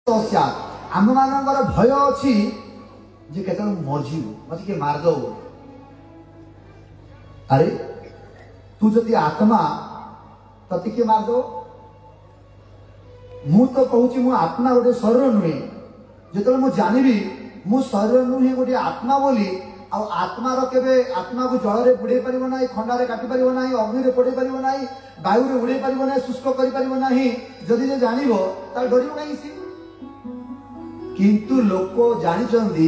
आम मानकर भय अच्छी जे केत मरजीव मत किए मारद। अरे तू जदि आत्मा तते किए मारद। मु तो कहूँ मु आत्मा गोटे शरीर नुहे जो मुझे जानवी मु शरीर नुहे गोटे आत्मा बोली आत्मार केबे आत्मा को जल में बुड़े पार ना खंडारे काटी पार ना अग्नि में पोड़े पार ना वायु में उड़े पार ना शुष्क कर जदि जे जान डर कहीं सी किंतु लोक जानी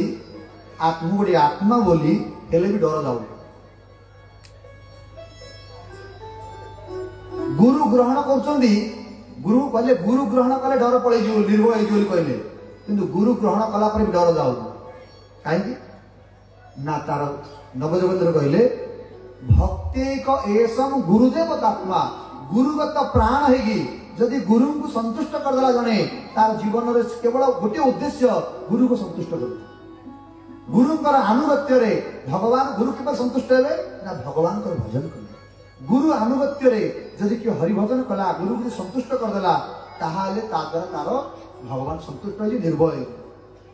आत्मा गोटे आत्मा बोली हेले भी डर जाऊ। गुरु ग्रहण कर गुरु कहले गुरु ग्रहण कले डर पड़े निर्भय कहले किंतु गुरु ग्रहण कला पर भी डर जाऊ कहीं ना तार नवजोगेंद्र कहले भक्ति एसम गुरुदेव आत्मा गुरुगत प्राण है जदि गुरु को संतुष्ट करदेला जने तार जीवन रे केवल गोटे उद्देश्य गुरु को संतुष्ट कर गुरुंकर आनुगत्य रे भगवान गुरु केवल संतुष्ट हेबे ना भगवान कर भजन कर गुरु आनुगत्य रे जदि कि हरि भजन कला गुरु को संतुष्ट करदेला ताहाले ता द्वारा तार भगवान संतुष्ट हो निर्भय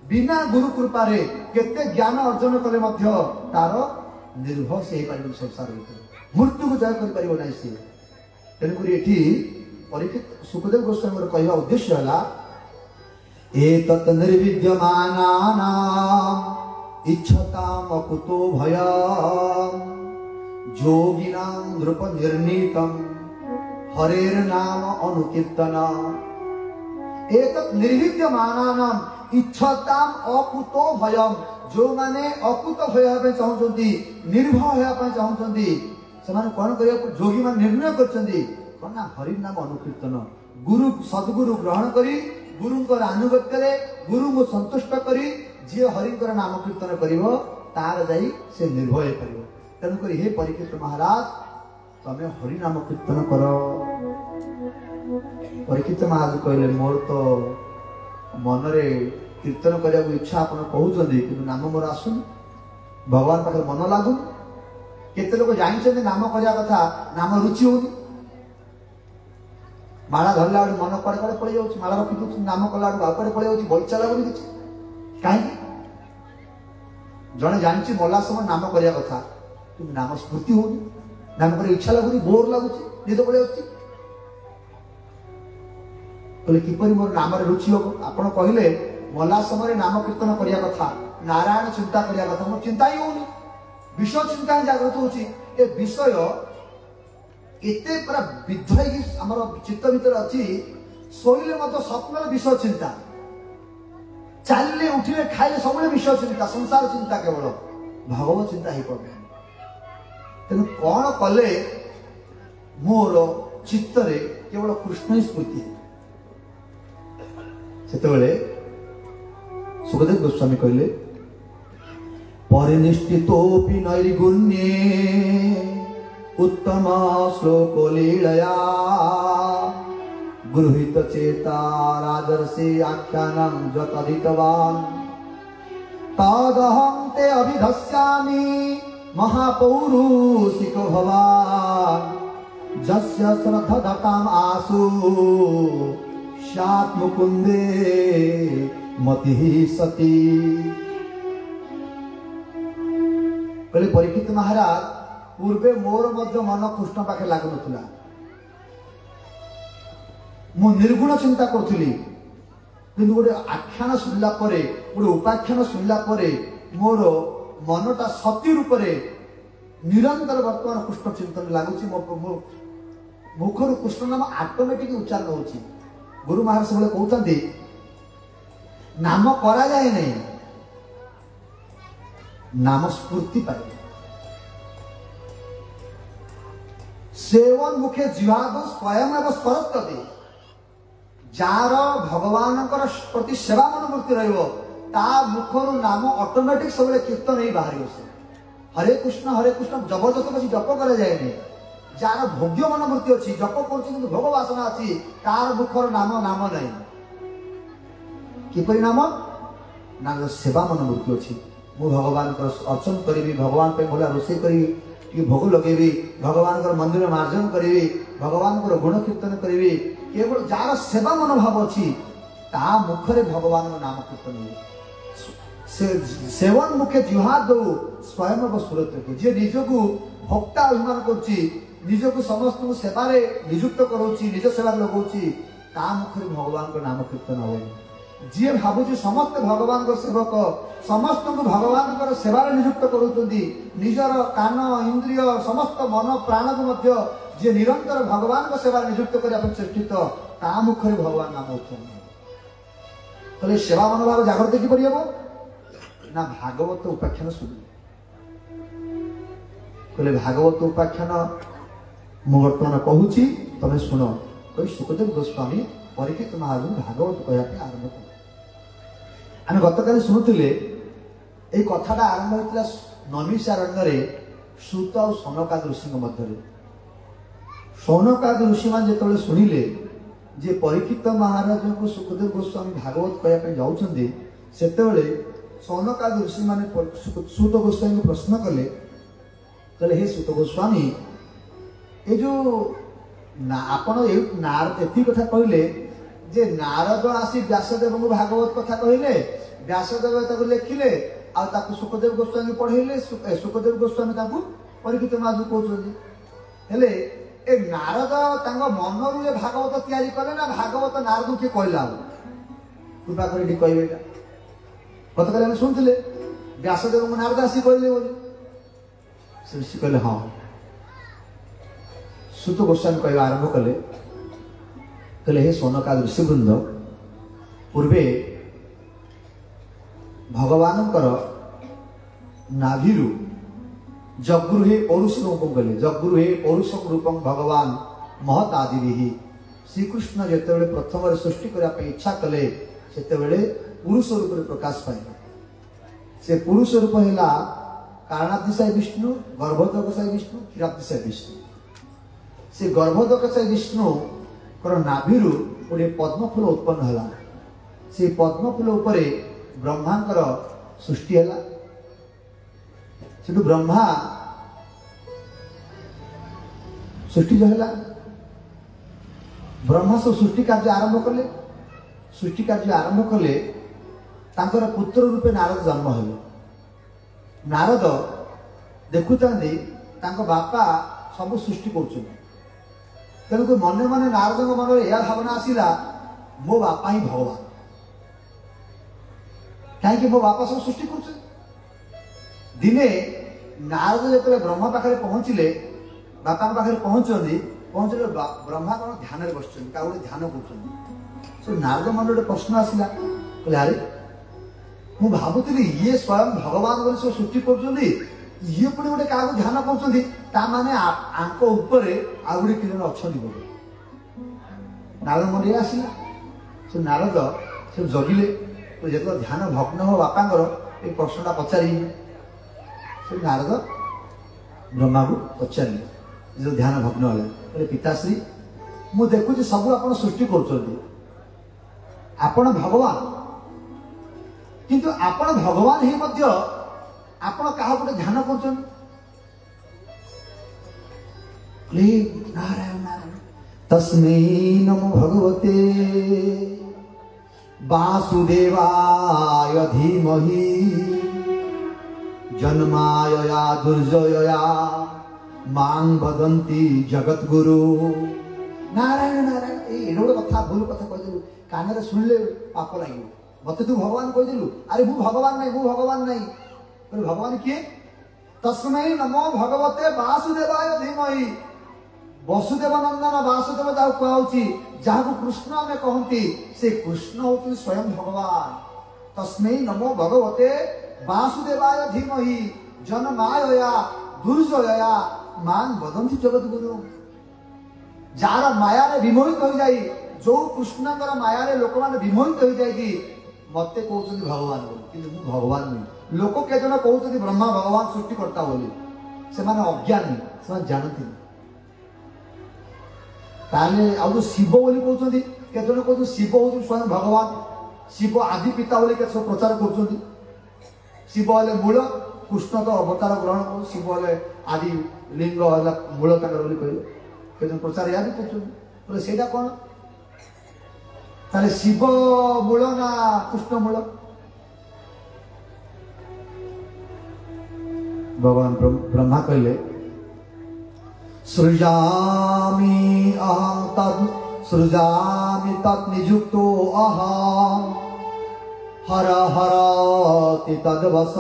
बिना गुरु कृपा रे केते ज्ञान अर्जन कले मध्य तार निर्भय से पारिबो संसार मृत्यु को जय कर पारिबो नै से तेनकरी एठी परीक्षित सुखदेव गोस्वामी कहवा उद्देश्य है एतत् निर्विद्यमानानाम् इच्छताम् अकुतो भयम् योगिनां नृप निर्णीतम् हरेर नाम अनुकीर्तन। एतत् निर्विद्यमानानाम् इच्छताम् अकुतो भयम् जो माने अकुत होया चाहूँगी निर्भय होया चाहूँगी से कौन कर योगी मान निर्णय करछन्ती ना हरि नाम अनुकीर्तन गुरु सद्गुरु ग्रहण करी गुरुंकर आनुगत्य रे गुरु को संतुष्ट करी जे हरिंकर नाम कीर्तन करिवो तार जाई से निर्भय करिवो। तेणुक हे परीक्षित महाराज तमे हरि नाम कीर्तन कर। परीक्षित महाराज कहले मोर तो मन रे कीर्तन करिया इच्छा आपन कहउछन्ती कि नाम मोर आसुन भगवान पाखे मन लागु केते लोक जानिछन्ती नाम करिया कथा नाम रुचि होनी माला धरला मन कड़े कड़े पड़ जाऊँ माला रखी नाम कला कड़े पड़ जाऊँ बैचा लगुनि किसी कहीं जड़े जानी मला समय नाम करने कथा कि नाम स्मृति होनी नाम कर इच्छा लगुनि बोर लगुच निद पड़े बोले किपरि मोर नाम रुचि हम आपड़ कहले मला समय नाम कीर्तन करने कथा नारायण चिंता करने कथा मोर चिंता ही होनी विषय चिंता जागृत होची ए विषय एते पूरा विद्वय आमर चित्त भीतर अच्छी शोले मत स्वप्न विषय चिंता चलने उठिले खाइले सब विषय चिंता संसार चिंता केवल भगवत चिंता हो पड़े तेणु कौन कले मोर चित्त रे केवल कृष्ण ही स्मृति से सुखदेव गोस्वामी कहले परिनिष्ठितोपि नैर्गुण्ये उत्तम श्लोक लीलया गृहीत चेता राजर्षि आख्यानं जतदितवान् तदहं ते अभिधस्यामि महापौरुषिको भवान् जस्य श्रद्धताम् आसु स्यात् मुकुन्दे मतिः सती। कहले परीक्षित महाराज पूर्वे मोर मध्य मन कृष्ण पाखे लागु नथिला मु निर्गुण चिंता करुली किंतु गोटे आख्यान सुनला परे गोटे उपाख्यान सुनला परे मोर मनटा सती रूप से निरंतर वर्तमान कृष्ण चिंतन लगुच मो मुखर कृष्ण नाम ऑटोमेटिक उच्चारण होची। गुरु महाराज सब कहते नाम करा जाए नहीं नाम स्फूर्ति पाए सेवन मुखे जीवाद स्वयं एवं स्मरते जार भगवान प्रति सेवा मनोवृत्ति रा मुखर नाम ऑटोमेटिक सब कीर्तन ही बाहर से हरे कृष्ण जबरदस्त बस जप कर जाए जार भोग्य मनोवृत्ति अच्छी जप कर भोग वासना अच्छी तार मुखर नाम नाम नहीं किपरि नाम ना सेवा मनोवृत्ति अच्छी मु भगवान अर्चन करी भगवान पे भला रोषे करी भोग लगेबी भगवान मंदिर मार्जन करी भगवान गुण कीर्तन करी केवल जार सेवा मनोभाव अच्छी ता मुखरे भगवान नाम कीर्तन हो सेवन मुखे जुहा दो स्वयं सुरत जी निज को भक्ता अभिमान करुच्ची निज को समस्त सेवारे नियुक्त करोची निज सेवा लगौची ता मुखरे भगवान को नाम कीर्तन हो जी भावुची समस्त भगवान को सेवक समस्त को भगवान सेवारे नियुक्त करुचंदी निजर कान इंद्रिय समस्त मन प्राण को मध्य जी निरंतर भगवान को सेवारे नियुक्त करने चेष्टित ता मुखरे भगवान नाम उच्चारण तो सेवा मनोभाव जागृत की पड़ी ना भागवत उपाख्यान शुणी कहले भागवत उपाख्यान मु बर्तमान कहूँ तुम शुण कही सुखदेव गोस्वामी परीक्षित महाराज भागवत कहवाई आरंभ कले आम गतकाली शुणुले ये कथाटा आरंभ होता नैमिषारण्य सूत और सौनकाद ऋषि मध्य सौनकाद ऋषि मान जो शुणिले जे परीक्षित महाराज को सुखदेव गोस्वामी भागवत कहवाई जाऊँगी से सौनकाद ऋषि माने सूत गोस्वामी को प्रश्न कले कहले हे सूत गोस्वामी ये जो आपण नारद कथा कहले जे नारद आसी व्यासदेव को भागवत कथा कहले व्यासदेव ताको लेखिले आ ताको सुखदेव गोस्वामी पढ़ेले सुखदेव गोस्वामी ताको परीक्षित महाराज कहउछथि हेले ए नारद तांग मनरु ए भागवत तैयारी कले ना भागवत नारद के कहला कृपा करी कहबे गतकाल आम शुणुले व्यासदेव को नारद आसी कहले ऋषि कहले हाँ सूत गोस्वामी कह आरंभ कले कहले हे सौनकाद ऋषिवृंद पूर्वे भगवान नाभिरु जगृहे पौरुष रूपम कहले जगृहे पौरुष रूपम भगवान महत आदि श्रीकृष्ण जिते प्रथम सृष्टि करने इच्छा कले से पुरुष रूप में प्रकाश पाइले से पुरुष रूप है कारणातिशय विष्णु गर्भोदकशय विष्णु क्षीरातिशय विष्णु से गर्भोदकशय विष्णु नाभिरु गोटे पद्मफूल उत्पन्न है से पद्मफूल उपरे ब्रह्मांकर सृष्टि है से ब्रह्मा सृष्टि जो है ब्रह्मा सब सृष्टि कार्य आरंभ कले सृष्टि कार्य आरंभ कले तांकर पुत्र रूपे नारद जन्म हेले नारद देखुता बापा सब सृष्टि कर तेणुक मने मने नारद मन में यह भावना आसला मो बापा ही भगवान कहीं मो बापा सब सृष्टि कर दिने नारद जो ब्रह्मा पाखे पहुँचले बापा पाखे पहुँचले ब्रह्मा कौन ध्यान बस गोटे ध्यान कर नारद मन गोटे प्रश्न आसला कहले अरे मु भावुली ये स्वयं भगवान बोली सब सृष्टि कर ये पुणी गोटे क्या ध्यान कर आंक उपर आ गए किरण अच्छा बोले नारद मन ये आसला से नारद से जगिले तो जो ध्यान भग्न हो बापांर ये प्रश्नटा पचारि से नारद ब्रह्मा को पचारे जो ध्यान भग्न है पिताश्री मु देखुची सब आप सृष्टि कर भगवान किंतु आपण भगवान ही मध्य आपण कहा गोटे ध्यान कर नारायण नारायण तस्मै नमो भगवते वासुदेवाय धीमहि जन्मायया दुर्जयया मां वदन्ति जगद्गुरु नारायण नारायण ये गोटे कथा भूल कथा कह कान शुणिले पाप लगे मत तू भगवान कहलु अरे मु भगवान नहीं भगवान किए तस्मै नमो भगवते वासुदेवाय धीमहि वसुदेव नंदन वासुदेव जहाँ कहुची जहाँ कृष्ण आम कहती से कृष्ण होती स्वयं भगवान तस्मै नमो भगवते वासुदेवाय धीमहि जन्मायया दुर्जयया मां वदन्ति जगद्गुरु जार माया विमोहित हो जाए जो कृष्णकर माया लोक मैंने विमोहित हो जाए मत कहते भगवान बोली कि भगवान नहीं लोक के जन कहते ब्रह्मा भगवान सृष्टिकर्ता बोली से अज्ञानी से जानती ताले आउ शिव बोली कहते केतन कहते शिव हूँ स्वयं भगवान शिव आदि पिता बोली के सब प्रचार कर शिव हेले मूल कृष्ण तो अवतार ग्रहण कर शिव हेले आदि लिंग है मूल तक कह प्रचार या भी कर कौन ताले शिव मूल ना कृष्ण मूल? भगवान ब्रह्मा कहले सृजामि अहं तत् निजुक्तो अहं हर हरति तद्वश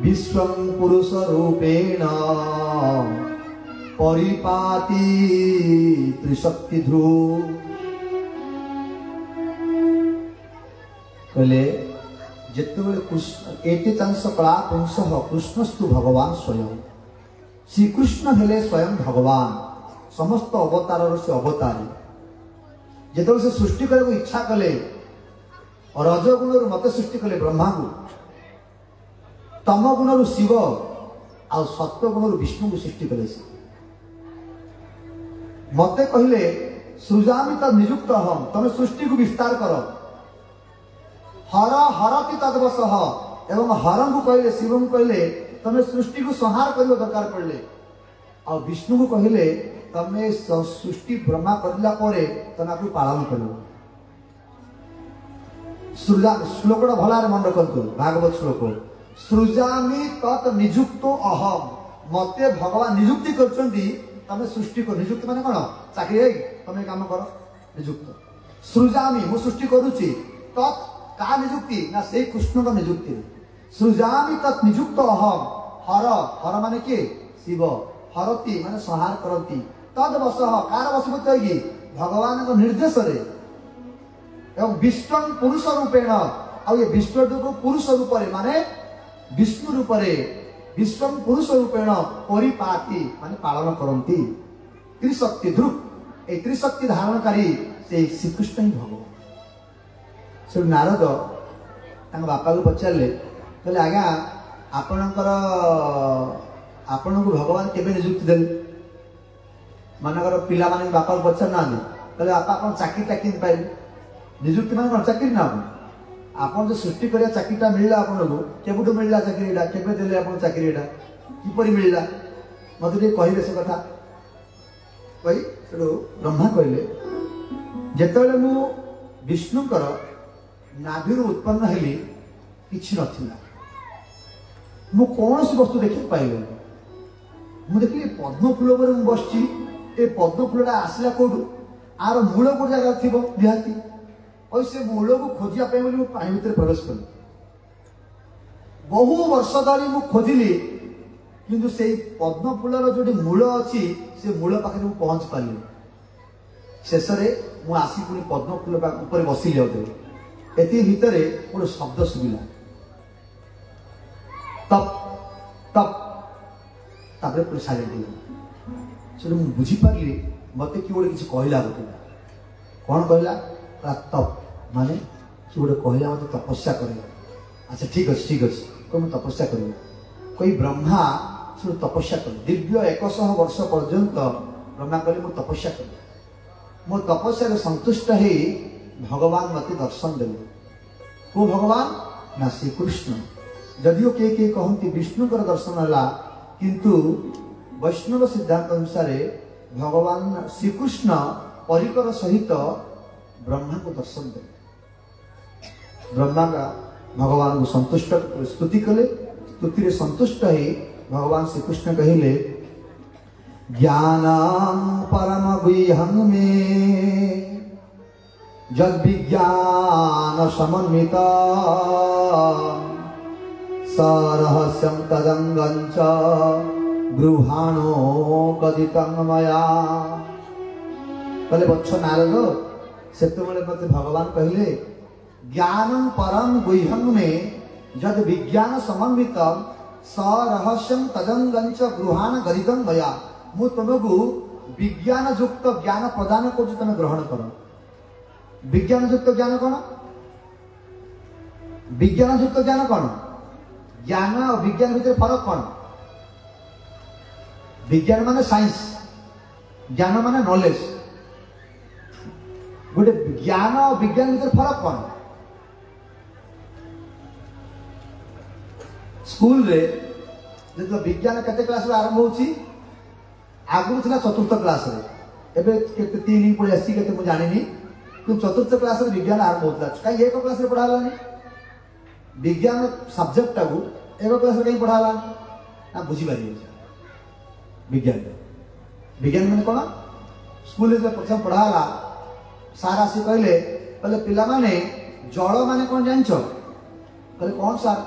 विश्वं पुरुष रूपेण परिपाति त्रिशक्ति ध्रुव। कहले जितेबले कृष्ण एते चांस कला पुंस कृष्णस्तु भगवान स्वयं। श्रीकृष्ण हेले स्वयं भगवान, समस्त अवतार से अवतारी। जिते से सृष्टि करने इच्छा कले रजगुण मत सृष्टि कले ब्रह्मा को, तम गुण शिव आ सत्व गुण विष्णु को सृष्टि कले। मते कहले सृजामि तद निजुक्त हम, तमे सृष्टि को विस्तार कर। हर हरति तद्वश एवं हरं को कहले शिव को कहले तमे सृष्टि को संहार कर दरकार पड़ले। आ विष्णु को कहले तमे सृष्टि ब्रह्मा करला परे तमे आपको पालन करो। सृजा श्लोकटा भलारे मन रखंतु, भागवत श्लोक सृजामि तत् निजुक्तो अहम। मते भगवान नियुक्ति करछंती तमे सृष्टि को। नियुक्ति माने कोन? चाकरी तमे काम करो नियुक्त। सृजामि मु सृष्टि करूची, तत् का नियुक्ति ना से कृष्ण का नियुक्ति। सृजामि तत् नियुक्त अहम। हर हर माने के? शिव। हरति माने संहार करती। तद वश कार वशभूत होगी? भगवान को निर्देश रे। एवं विष्णु पुरुष रूपेण, और ये विष्णु को पुरुष रूप रे माने विष्णु रूप रे, विश्व पुरुष रूपेण परिपाति माने पालन करती। त्रिशक्ति ध्रुव, ए त्रिशक्ति धारणकारी से श्रीकृष्ण ही भगवान। से नारद बापा को पचारे कहले आज्ञा आपणकर आपण को भगवान केबे नियुक्ति देले? मानकर पिला माने बापा को पचार ना कहले बापा आपण चाकरीटा किन पाइले? नियुक्ति माने कोन? चाकरी ना आपण जो सृष्टि करिया चाकरीटा मिलला आपण को केबुटो मिलला चाकरीटा? केबे देले आपण चाकरीटा? किपरि मिलला मते रे कहिबे से कथा कहि। सेडो ब्रह्मा कहले जेतेबेले मु विष्णुकर नाभिरु उत्पन्न हेली किछि नथिला, मु कौन सी वस्तु देखि पाइले? मु देखिली पद्म फूल पर मु बसची। ए पद्म फूलटा आसला कोडू? आर मूल को जगह थिबो निहाती। और से मूल को खोजिया पे बोली मु पानी भीतर प्रवेश कली। बहु वर्ष धरी मु खोजिली किंतु से पद्म फूलर जोटी मूल अछि से मूल पाखे मु पहुंच पाली। शेष रे मु आसी पुनी पद्म फूल ऊपर बसिली। होते एति भितरे गोटे शब्द सुविला तप तप, तापर पूरा साइलेंट हो। बुझी पारि मत कि गोटे किसी कहला गोटे कौन कहला? तप माने कि गोटे कहला मत तपस्या कर। अच्छा ठीक अच्छे ठीक अच्छे कह तपस्या कर। कोई ब्रह्मा से तपस्या कर दीर्घ 100 वर्ष पर्यंत ब्रह्मा कहले मु तपस्या कर। मो तपस्या संतुष्ट है भगवान मते दर्शन देले। को भगवान? ना श्रीकृष्ण। जदियो के कहती विष्णुकर दर्शन है किंतु वैष्णव सिद्धांत अनुसार भगवान श्रीकृष्ण परिकर सहित ब्रह्मा को दर्शन देले। ब्रह्मा का भगवान को संतुष्ट स्तुति कले। स्तुति रे संतुष्ट है भगवान श्रीकृष्ण कहले ज्ञानं परम गुह्यं मे जद विज्ञान समन्वित सरहस्यं तदंगं च गृहाणो कदितं मया। कहले बच्च नारद सेतबेले मते भगवान कहले ज्ञानं परम गुह्यं मे जद विज्ञान समन्वित सरहस्यं तदंगं च गृहाण गदितं मया। मु तुमको विज्ञान युक्त ज्ञान प्रदान कर तुम ग्रहण कर। विज्ञान युक्त ज्ञान कौन? विज्ञान युक्त ज्ञान कौन? ज्ञान और विज्ञान भीतर फरक कौन? विज्ञान माने साइंस, ज्ञान माने नॉलेज। गोटे ज्ञान और विज्ञान भीतर फरक कौन? स्कूल रे जो विज्ञान केते क्लास रे आरंभ होची? आगु थिला चतुर्थ क्लास रे, एबे केते 3 पळे आसी केते मु जानिनी कि चतुर्थ क्लास विज्ञान आरंभ होता कहीं एक क्लास पढ़ाला विज्ञान सब्जेक्ट टाक एक क्लास कहीं पढ़ाला ना बुझीपार विज्ञान विज्ञान मैंने कौन स्कूल प्रथम पढ़ाला सार आसी कहले पिला माने जल माने कौन जान कहले कौन सार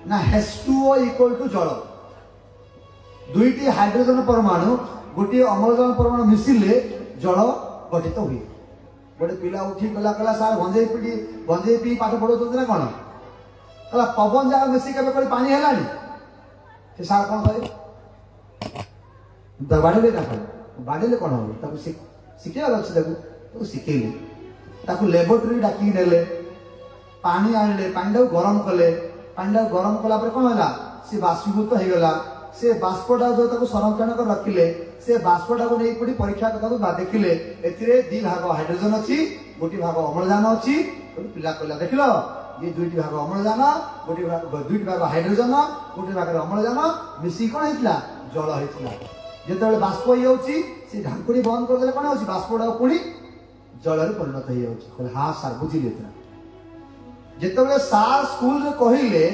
ना H2O इक्वल टू जल दुईटी हाइड्रोजन परमाणु गोटे अम्लजान परमाणु मिसिले जल गठित हुए गोटे पिला उठी गला कला सार गंजे पी पाठ पढ़ाते ना कौन कला पवन जगह मिसी के पानी है से सार कौन कहे बाड़े बाड़े कौन हम शिखेबार अच्छे शिखेले लेबोरेटरी डाकी नेले पानी आनिले पानी गरम कले पानी गरम कला कौन है सी बाष्पीभूत हो गला से बाष्पटा जो संरक्षण कर रखिले से बाष्पटा को नहीं पड़ी परीक्षा करता देखिले एथिरे दी भाग हाइड्रोजन अच्छी गोटी भाग अम्लजान अच्छी पिला कहला देख लो ये दुईटी भाग अम्लजान गोटी भाग दुईटी भाग हाइड्रोजन गोटे भाग अम्लजान मिसी कौन होता जल होता जिते बाष्प हो ढाकुड़ी बंद करदे कौन हो बाष्पटा पुणी जल परिणत हो हाँ सार बुझिली जिते सार स्कूल कहले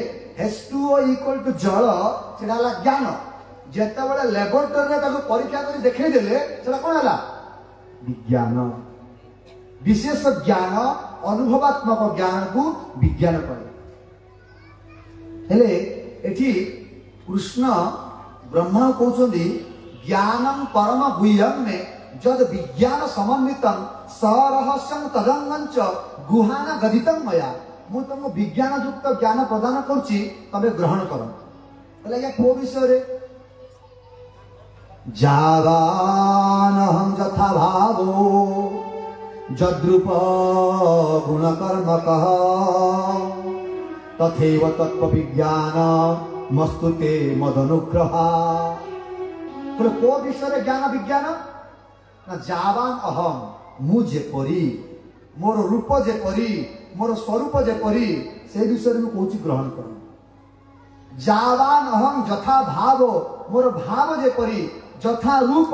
H2O इक्वल टू जल से ज्ञान जिते लेबोरेटरी परीक्षा कर देखदेले कौन है विज्ञान विशेष ज्ञान अनुभवात्मक ज्ञान को विज्ञान कहे कृष्ण ब्रह्मा कहते ज्ञानम परम गुह्यम में जद विज्ञान समन्वित सरहस्यम तदंगंच गुहाना गदितम मया मु तुमको विज्ञान युक्त ज्ञान प्रदान करुच्ची तबे ग्रहण कर को विषय जावानहं यथा भावो जद्रूप गुणकर्मकः तथैव तत्व विज्ञान मस्तुते मदनुग्रह को विषय ज्ञान विज्ञान ना जावान अहम मु जेपरी मोर रूप जेपरी मोर स्वरूप जेपरी से विषय में कौच ग्रहण कर जावान अहम यथा भाव मोर भाव जेपरी यथा रूप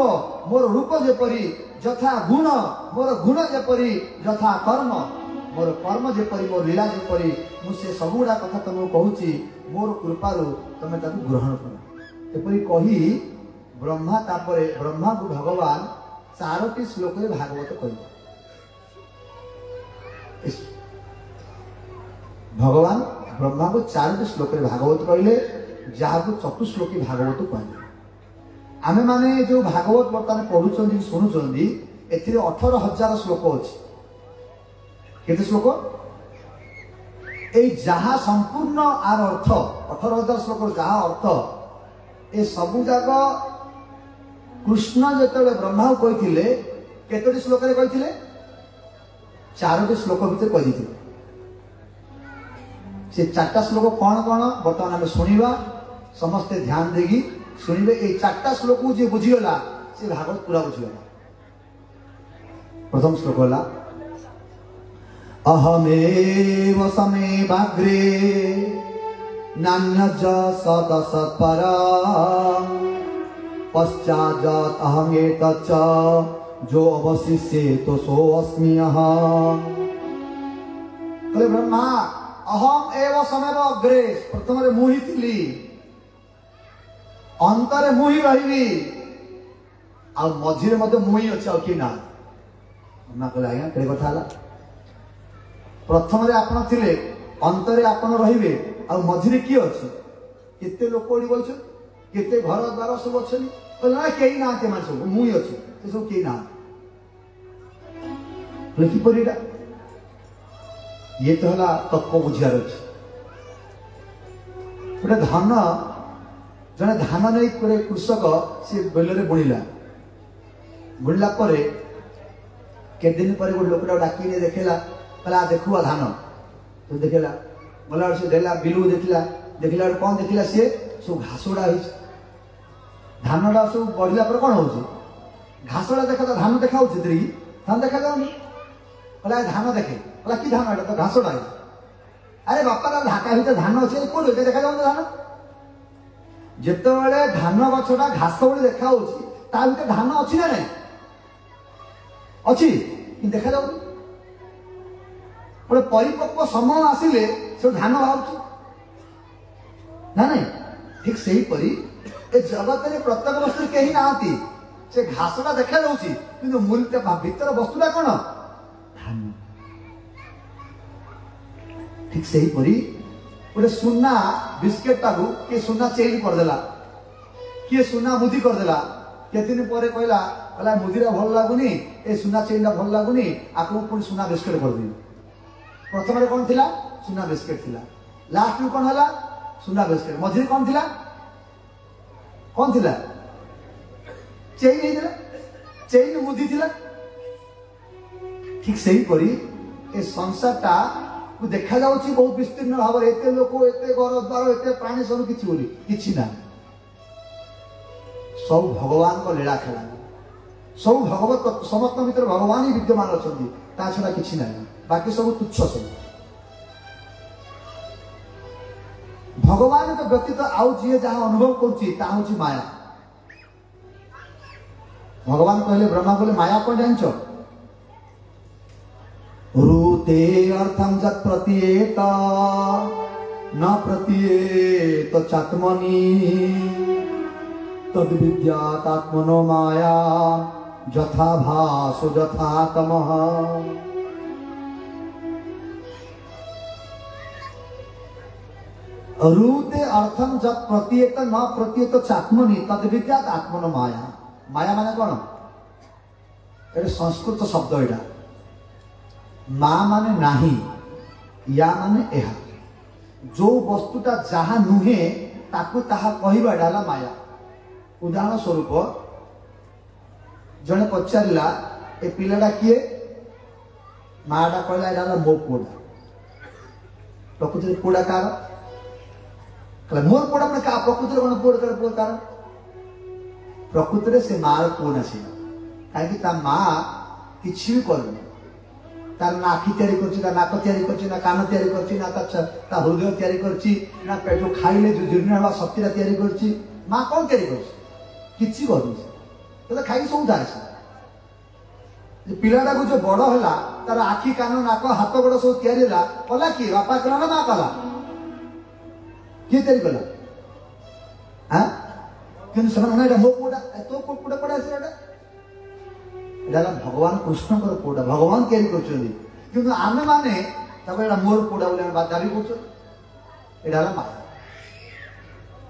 मोर रूप जेपरी यथा गुण मोर गुण जेपरी यथा कर्म मोर कर्म जेपरी मोर लीला जेपरी मुझे सबुड़ा कथा तुमको कहूची मोर कृपारू तमें ताकू ग्रहण कर एपरी कही ब्रह्मा तापरे ब्रह्मा को भगवान 4टी श्लोक रे भागवत कह भगवान ब्रह्मा को 4टी श्लोक रे भागवत कहले जहाँ को चतुश्लोकी भागवत कहले आमे माने जो भागवत बर्तमान पढ़ुचंदी सुनुचंदी एथिरे 18,000 श्लोक अछि केते श्लोक ए जहाँ संपूर्ण आर अर्थ 18,000 श्लोक जहाँ अर्थ ए सबु जाक कृष्ण जेतले ब्रह्मा को कहिथिले केतोटी श्लोक रे कहिथिले 4टी श्लोक भीतर कहि दिथिले से 4टा श्लोक कौन कौन बर्तमान आम शुणा समस्ते ध्यान देगी शुणवे ये 4टा श्लोक को जी बुझीगला से भागवत पूरा बुझीगला प्रथम श्लोक है अहमेव समेवाग्रे नान्यज सत सत्परा पश्चात् अहमेतच्च जो अवशिष्ये तो सो अस्मि अहम् कहले ब्रह्मा अहम एव समेव अग्रे प्रथम मुही थी अंतरे मुही रही आ मझे मुही अच्छे आ कि ना कहले आज्ञा के कथा प्रथम आपण थिले अंतरे आपण रहिबे आ मझे किए अच्छे केते लोक बच केते घर द्वार सब अच्छे ना कई ना सब मुही अच्छे से सब कई ना किपर ये तो है तत्व बुझार अच्छे गोटे धान जड़े धान नहीं गोटे कृषक सी बेल बुणिला बुणिला के दिन पर गोटे लोकटा डाक देखला कहला देखुआ धान तो देखला गला से देला बिलू देखला देखला कौन देखला सी सब घासुड़ा धानटा सब बढ़ला पर कौन हो घासड़ा देखा धान देखा धान देखा जाऊनी कहला धान देखे कहला कि धान एटा तो घासड़ा अरे बापा ढाका भीतर धान अच्छे कौन देखा जाऊन धान जिते धान गछटा घास भली देखा भीतर धान अच्छी ना नहीं अच्छी देखा जाऊनी गोटे परिपक्व समय आसिले से धान बाहर ना नहीं ठीक से परी ए जगत में प्रत्येक वस्तु कहीं ना से घासटा देखा जाऊँगी कि मूल्य भीतर वस्तुटा कौन धान ठीक से परी गोटे सुना बिस्केट टाकू किए सुना चेन करदेला किए सुना मुदी करदेला के दिन पर कहला कहला मुदीरा भल लगुनि ए सुना चेन भल लगुनि आपको पुणी सुना बिस्केट करदेवी प्रथम कौन थिला सुना बिस्केट थिला लास्ट में कौन हला सुना बिस्केट मझे कौन थिला कौन थिला चेन होता चेन मुदी थिला ठीक से ही परी ए संसारटा देखा जाऊँगी बहुत विस्तीर्ण भाव में एत लोक एत घर द्वार एत प्राणी सब किसी ना सब भगवान को लीला खेला सब भगवत समस्त भीतर भगवान ही विद्यमान अच्छा छड़ा किसी ना बाकी सब तुच्छ सब भगवान तो व्यतीत आउ जी जहाँ अनुभव कर माया भगवान कहले ब्रह्मा कहले माया कौन जान रूते अर्थम जत प्रतीयेत न प्रतीयेत चात्मनि तद विद्यात् आत्मनो माया यथा भासो यथा तमः रूते अर्थम जत प्रतीयेत न प्रतीयेत चात्मनि तद विद्यात् आत्मनो माया माया माने कौन ये संस्कृत शब्द एटा माँ माने नाही या माने एहा जो वस्तुटा जहाँ नुहे ताकू ताहा कहवा डाला माया उदाहरण स्वरूप जने पचारा ए पिलाटा किए माटा कहला एटा मो पुआ प्रकृति पुआ कार कहला मोर पुआ मैंने क्या प्रकृति कौन पुआ कार प्रकृति से मार पुआ ना कहीं माँ किसी भी कर तार ना आखि तैयारी नाक तैयारी ना कान तैयारी ना हृदय तैयारी ना पेट खाइले जो जीर्ण हवा शक्तिटा तैयारी माँ कौन तैयारी किसी कर खाई सब पिलाटा को जो बड़ है तार आखि कान नाक हाथ गोड़ सब तैयारी कला किए बापा कला ना माँ कला किए तैयारी कला हाँ कि मो पुआ तो पुआ पड़े आसा भगवान कृष्ण पुआ भगवान तैयारी आमे माने मोर पुआ बोले दाबी कर माया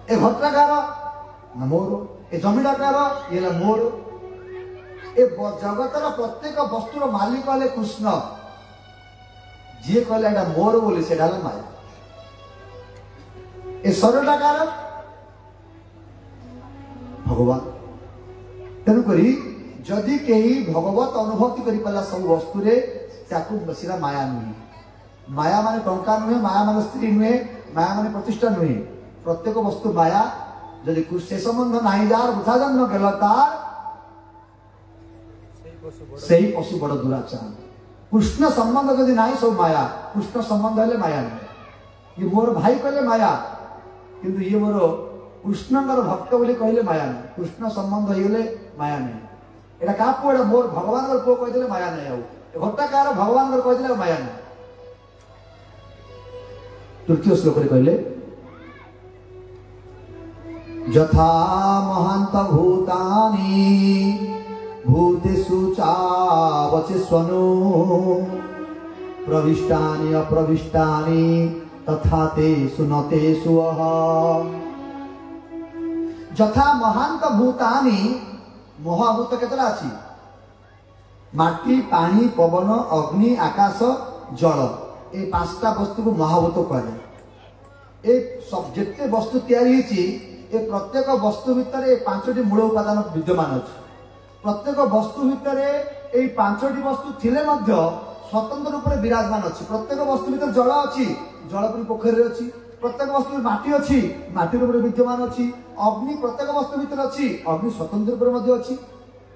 ए घरटा कार मोर ए जमीटा कार ये मोर ए जगतर प्रत्येक वस्तुर मालिक हेले कृष्ण जी कहले मोर बोली से माया ए शरीरटा कार भगवान तेणुक जदि कहीं भगवत अनुभूति कर सब वस्तु बसला माया नुहे माया माने टंका नुहे माया माने स्त्री नुहे माया माने प्रतिष्ठा नुहे प्रत्येक वस्तु माया जदि से संबंध नहीं जार बुझा जन्म गल तार से पशु बड़ दुराचार कृष्ण संबंध जदि नहीं सब माया कृष्ण संबंध हेले माया नहीं ये मोर भाई कहले माया किंतु ये मोर कृष्णकर भक्त बोली कहले माया नहीं कृष्ण संबंध होगले माया नहीं एटा क्या पुआ मोर भगवान पुओ कही माया नहीं घटा कार भगवान कही माया नहीं तृतीय श्लोक कहले यथा महांत भूतानि भूतेषु चावचिष्वनु प्रविष्टानि अप्रविष्टानि तथा तेषु न तेषु यथा महांत भूतानि महाभूत केतला अछि माटी पानी पवन अग्नि आकाश जल ए पांचटा वस्तु को महाभूत कहले ए सब जिते वस्तु तैयारी ए प्रत्येक वस्तु भितर पांचटी मूल उपादान विद्यमान अछि प्रत्येक वस्तु भितर ए पांचटी वस्तु थिले मध्य स्वतंत्र रूप से विराजमान अछि प्रत्येक वस्तु भितर जल अछि जल पुरी पोखरी अछि प्रत्येक वस्तु माटी अछि माटी रूप विद्यमान अछि अग्नि प्रत्येक वस्तु भितर अछि अग्नि स्वतंत्र रूप मध्य अछि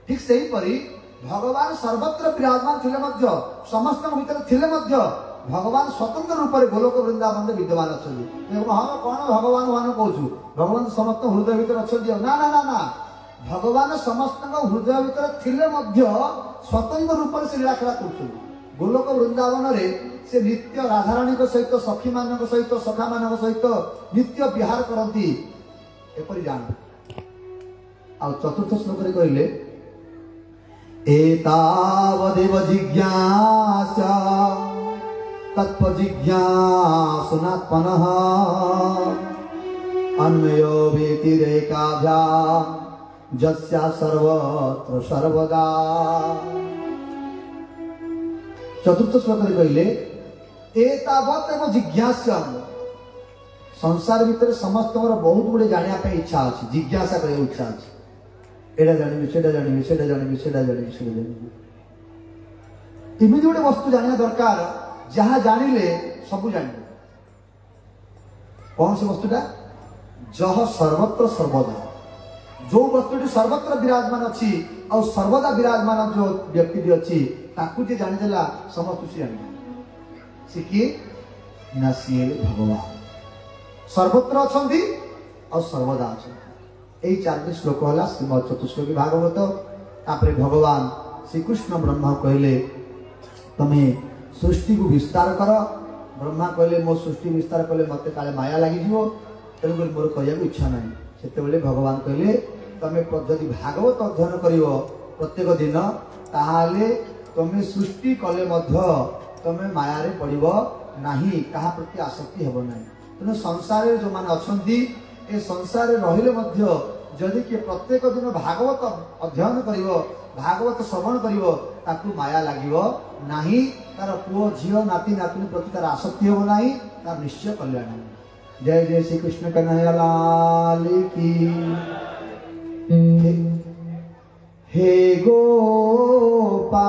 ठीक सेही परी भगवान सर्वत्र विराजमान थिले मध्य समस्त भितर थिले मध्य भगवान स्वतंत्र रूप से गोलोक वृंदावन में विद्यमान अच्छा हाँ कौन भगवान मान कहूँ भगवान समस्त हृदय भीतर अच्छा ना ना ना ना भगवान समस्त हृदय भीतर थिले मध्य स्वतंत्र रूप से लीलाखेला कर गोलोक वृंदावन रे से नित्य राधाराणी सहित सखी मान सहित सखा मान सहित नित्य विहार करती एपरी जान। आ चतुर्थ श्लोक रे कहले एतावदेव जिज्ञासा तत्त्वजिज्ञासुनात्मनः अन्वयो व्यतिरेकाभ्याम् जस्या सर्वत्र सर्वदा। चतुर्थ श्लोक रे कहले एतावदेव जिज्ञासा संसार भीतर समस्त बहुत गुड़े जानिया पे इच्छा अच्छी जिज्ञासा कर इच्छा अच्छी एटा जानिबी सेटा जानिबी सेटा जानिबी सेटा जानिबी सेटा जानिबी इमिति गोटे वस्तु जानिया दरकार जहाँ जानिले सब जानिबे। कौन से वस्तुटा जह सर्वत्र सर्वदा जो वस्तुटी सर्वत्र विराजमान अच्छी और सर्वदा विराजमान जो व्यक्ति अच्छी ताकू जे जानिदेला समस्त से जानिबे से किए ना सीए भगवान सर्वत्र अछंती और सर्वदा अछंती। यही 4 श्लोक है श्रीमद चतुश्लोकी भागवत। तापरे भगवान श्रीकृष्ण ब्रह्मा कहले तुम्हें सृष्टि को विस्तार कर। ब्रह्मा कहले मो सृष्टि विस्तार कले मत काले माया लगी तेणुक मोर कह इच्छा ना से भगवान कहले तुम्हें जदि भागवत अध्ययन कर प्रत्येक दिन ताहाले तुम्हें सृष्टि कले तुम्हें माया पड़ब नहीं कहा प्रति आसक्ति हेब ना। तेणु संसार जो मैंने अच्छा ए संसार रहिले जदि किए प्रत्येक दिन भागवत अध्ययन करिव भागवत श्रवण करिव ताकू माया लागिव नाही तार पुओ झियो नाती नातुनी प्रति तार आसक्ति हेब नाही तार निश्चय कल्याण। जय जय श्री कृष्ण कन्हैया लाल की। हे गोपाला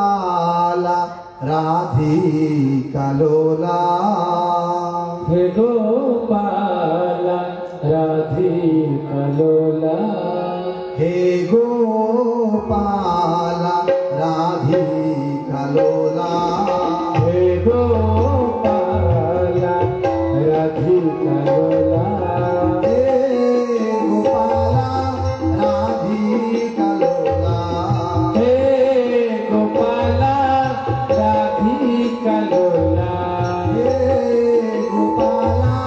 राधिका लोला हे गोपाला राधिका लोला हे गोपाला राधिका लोला हे गोपाला राधिका लोला हे गोपाला राधिका लोला हे गोपाला राधिका लोला हे गोपाला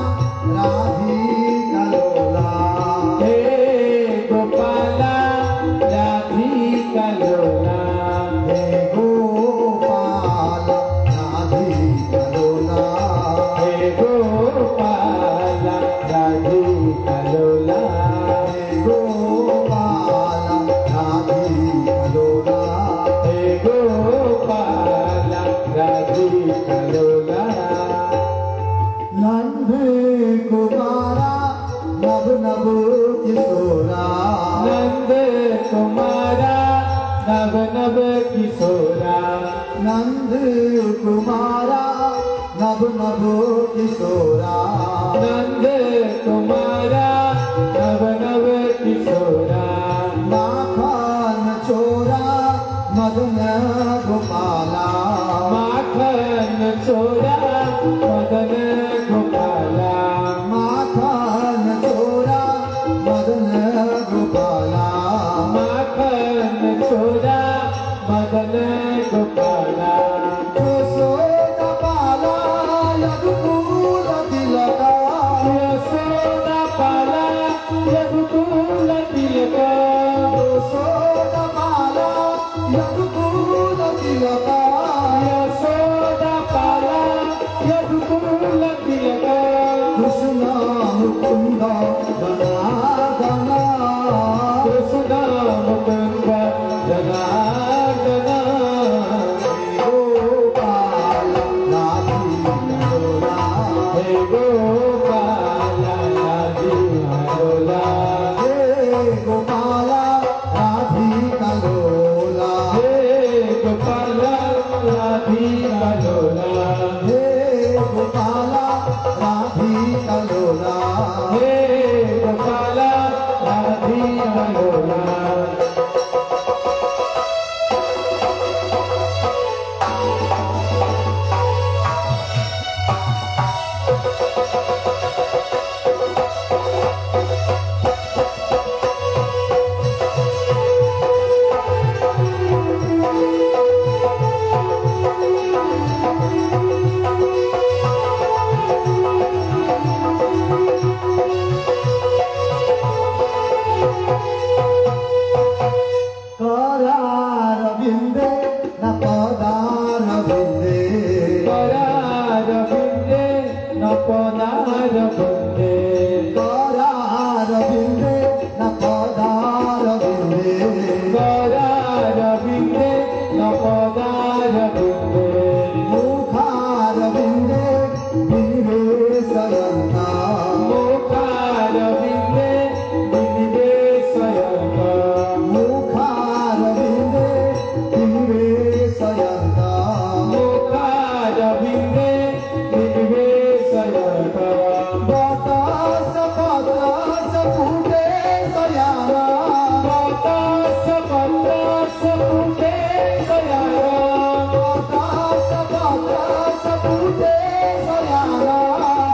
राधिका लोला हे गोपाला राधिका लोला हे गोपाला राधिका लोला हे गोपाला राधिका लोला हे गोपाला राधिका लोला हे गोपाला राधिका लोला नंद कुमारा नव नव किशोरा नंद कुमारा नव नव किशोरा नंद कुमारा नव नव किशोरा नंद कुमारा नव नव किशोरा माखन चोरा मदन गोपाला माखन चोरा मदन गोपाला माखन चोरा मदन गोपाला माखन चोरा मदन गोपाला यशोदा पाला यदुकुल तिलका यशोदा पाला यदुकुल तिलका यशोदा पाला यदुकुल तिलका यशोदा पाला यदुकुल तिलका कृष्ण मुकुंद जनार्दन कृष्ण मुकुंद जनार्दन गोपाल राधिका लोला हे गोपाला राधिका लोला हे गोपाला राधिका लोला हे गोपाला राधिका लोला हे गोपाला राधिका लोला हे गोपाला राधिका लोला न पदार बिंदे करार बिंदे न पदार बिंदे करार बिंदे न पदार बिंदे मुखार बिंदे विनिवेशयन्ता मुखार बिंदे विनिवेशयन्ता मुखार बिंदे विनिवेशयन्ता मुखार बिंदे विनिवेशयन्ता बतास पत्रास फूटे सयारा बतास पत्रास फूटे सयारा बतास पत्रास फूटे सयारा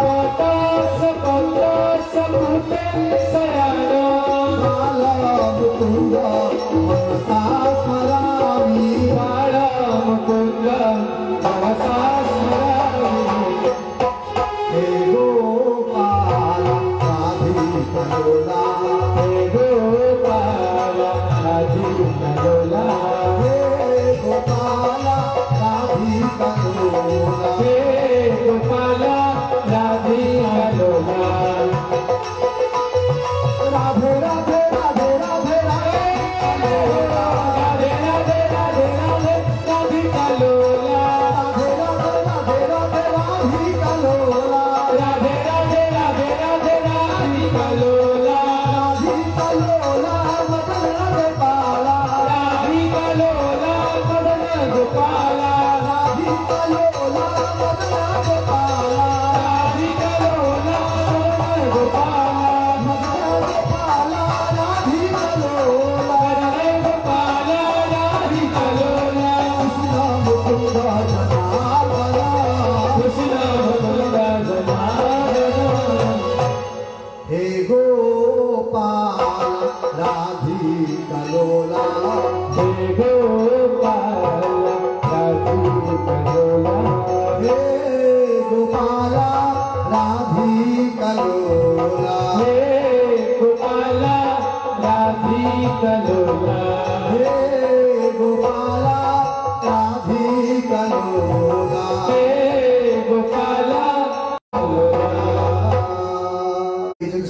बतास पत्रास फूटे सयारा बाला मुकुंद मनसा स्मरामि बाला मुकुंद मनसा स्मरामि हे गोपाल राधिका लोला हे गोपाल राधिका लोला हे गोपाल राधिका लोला हे गोपाल राधिका लोला राधे राधे राधे राधे राधे राधे राधे राधे राधे राधिका लोला राधे राधे राधे राधिका लोला राधे राधे राधे राधे राधिका लोला राधिका लोला मदन गोपाला राधिका लोला मदन गोपाला राधिका लोला मदन गोपाला राधिका लोला मदन गोपाला मदन गोपाला राधिका लोला मदन गोपाला राधिका लोला कृष्ण मुकुंद जनार्दना कृष्ण मुकुंद जनार्दन हे गोपाल राधिका लोला हे गोपाल राधिका लोला हे गोपाल राधिका लोला हे गोपाल राधिका लोला हे गोपाल राधिका लोला हे गोपाल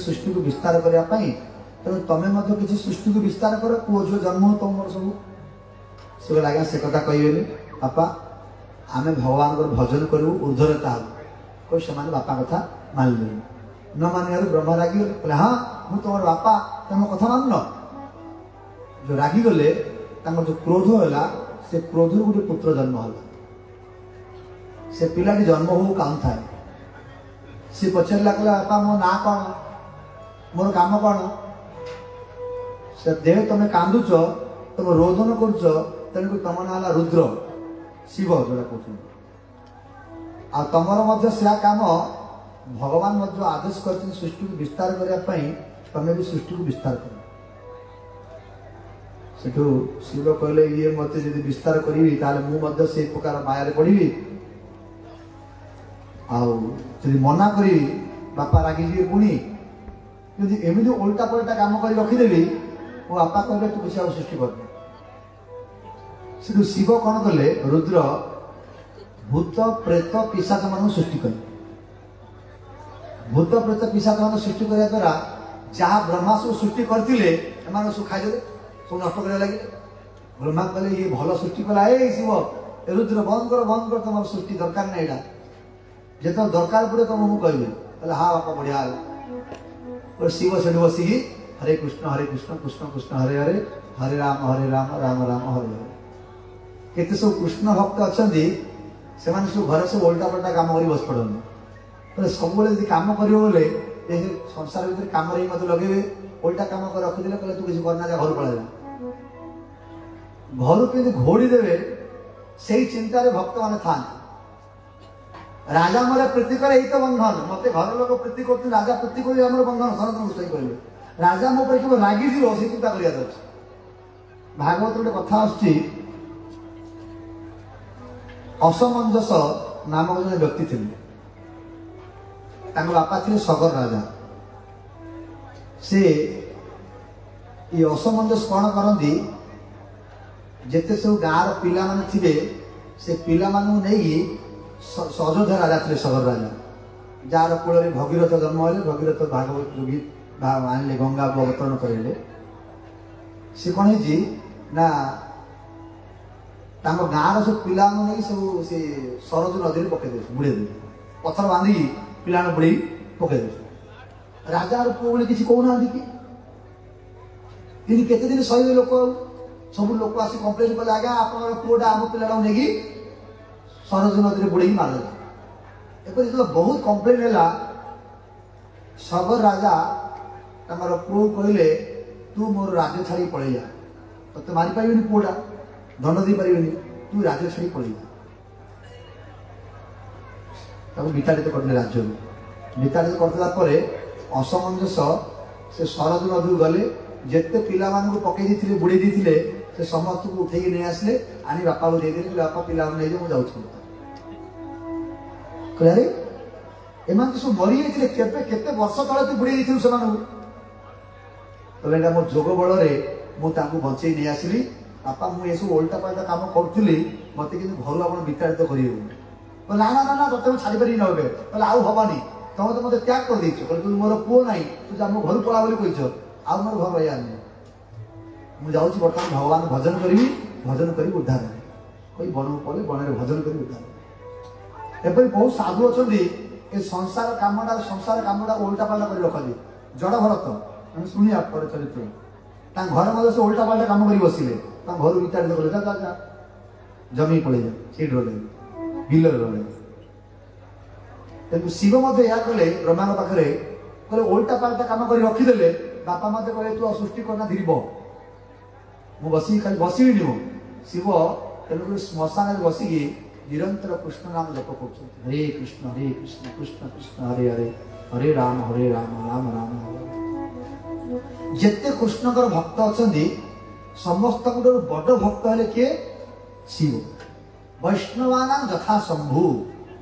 सृष्टि को विस्तार करने तेणु तमें किसी सृष्टि को विस्तार कर पुओ झील जन्म हो तुम सब से आज्ञा से कथा कहे बापा आम भगवान को भजन करूँ ऊर्धरता हो कोई से बापा कथा मानले न मानिबार ब्रह्म रागी कहले हाँ मुझे तुम बापा तुम कथा मान जो रागिगले जो क्रोध है से क्रोध गोटे पुत्र जन्म है से पिलाटी जन्म हो कान थाए सी पचारा कहला बापा मो ना कौन मोर काम कौन से देह तुम कांदुच तुम रोदन करुच तेणुक तुम ना रुद्र शिव जोड़ा कहते आ तुमर से काम भगवान आदेश कर सृष्टि को विस्तार करने तुम्हें भी सृष्टि को विस्तार कर सेठू शिव कहले ये मत जब विस्तार करी मुझे से प्रकार माया पड़ी आदि मना करी बापा रागिजी पुणी यदि एमती उल्टा पलटा काम कर रखीदेवी मो बापा कहले तू किसी सृष्टि कर से शिव कौन कले रुद्र भूत प्रेत पिशाच मान सृष्टि कले भूत प्रेत पिशाच मान सृष्टि करने द्वारा जहाँ ब्रह्मा सब सृष्टि करते सब खाईदे सब नष्ट कर लगे ब्रह्मा कहले ये भल सृष्टि कला ए शिव रुद्र बंद कर तुम सृष्टि दरकार ना यहाँ जो दरकार पड़े तुम मुझे कहबी हाँ बापा बढ़िया और शिव से बसिकी हरे कृष्ण कृष्ण कृष्ण हरे हरे हरे राम राम राम हरे हरे केते सब कृष्ण भक्त अच्छा से सब घर सब उल्टा पल्टा काम कर बस पड़े सब कम कर संसार भर कम मत लगे उल्टा कम कर रखीदे कहले तू किसी करना घर पड़ेगा घर के घोड़ी देवे से चिंतार भक्त मान था राजा मोर प्रीति करे यही तो बंधन मत घर लोक प्रीति कर राजा प्रीति कर बंधन सनातन गोसाई कहले राजा मो पर केवल रागी जीव से चिंता करिया भागवत गोटे कथा आसुची असमंजस नामक जन व्यक्ति थे बापा थे सगर राजा से ये असमंजस कौन करती जिते सब गाँव पिला माने थे से पिला मानू नहीं अयोध्या राजा थे सगर राजा जार कूल भगीरथ जन्म हेले भगीरथ भागवत जोगी आनिले गंगा को अवतरण करेले सी कौन है ना गाँव सब पिला सब से सरज नदी में पकई दे बुड़े दे पथर बांधिकी पिला बुड़े पकई दे राजार पुओ बोले किसी कहना कि केते दिन सही लोक सब लोक आसी कंप्लेन कले आज्ञा आप पुओटा आम पिला नहीं सरज नदी में बुड़े मारदेला एपरी जो बहुत कंप्लेन है सबर राजा पुओ कहले तू मोर राज्य छाड़ी पड़े जा तो मारी पारे पुओटा दंड दे पारे तू राज्य छाड़ी पड़े जा विताड़ित करते राज्य विताड़ित करते असमंजस से सरज नदी गले जिते पिला पकई देते बुड़े देते से समस्त को उठे नहीं आसले आनी बापा को देदे बापा पिला नहीं जाऊँ अरे एम सब मरी जाते वर्ष तले तू बुड़े देलु से कहले मो जोग बल मुझे बचे नहीं आसली बापा मुझे सब उल्टा पाल्टा कम करी मत कि घर आप विताड़ित करेंगे ना ना ना ना तो छाड़ी पारि ना कहले आउ हबानी तुम तो मत त्याग कर देछ कहले तू मोर पुओ नहीं तू जा मो घर पला बोली कहिछ आ मोर घर रहिया नहीं मु जाउछि बर्तमान भगवान भजन करी उद्धार कोई बन पड़े बन भजन करी उद्धार एपरी बहुत साधु अच्छा ए संसार कामटा उल्टा पाल्टा कर रखी जड़ भरत हम शुणिया पर चरित्र घर मध्य से उल्टा पाल्टा कम कर बसिले घर विताड़ित कले जा जमी पड़े जा सीट रहे बिल रहे शिव कले ब्रह्मा पाखे कहले उल्टा पाल्टा कम कर रखीदे बापा मत कहे तू सृष्टि करना धीरे मु बसी खाली बसनी शिव तेणुक श्मशान बसिकी निरंतर कृष्ण नाम जप कर हरे कृष्ण कृष्ण कृष्ण हरे हरे हरे राम राम राम हरे जिते कृष्णकर भक्त अच्छा समस्त बड़ भक्त हेले किए शिव वैष्णवान यथा शंभु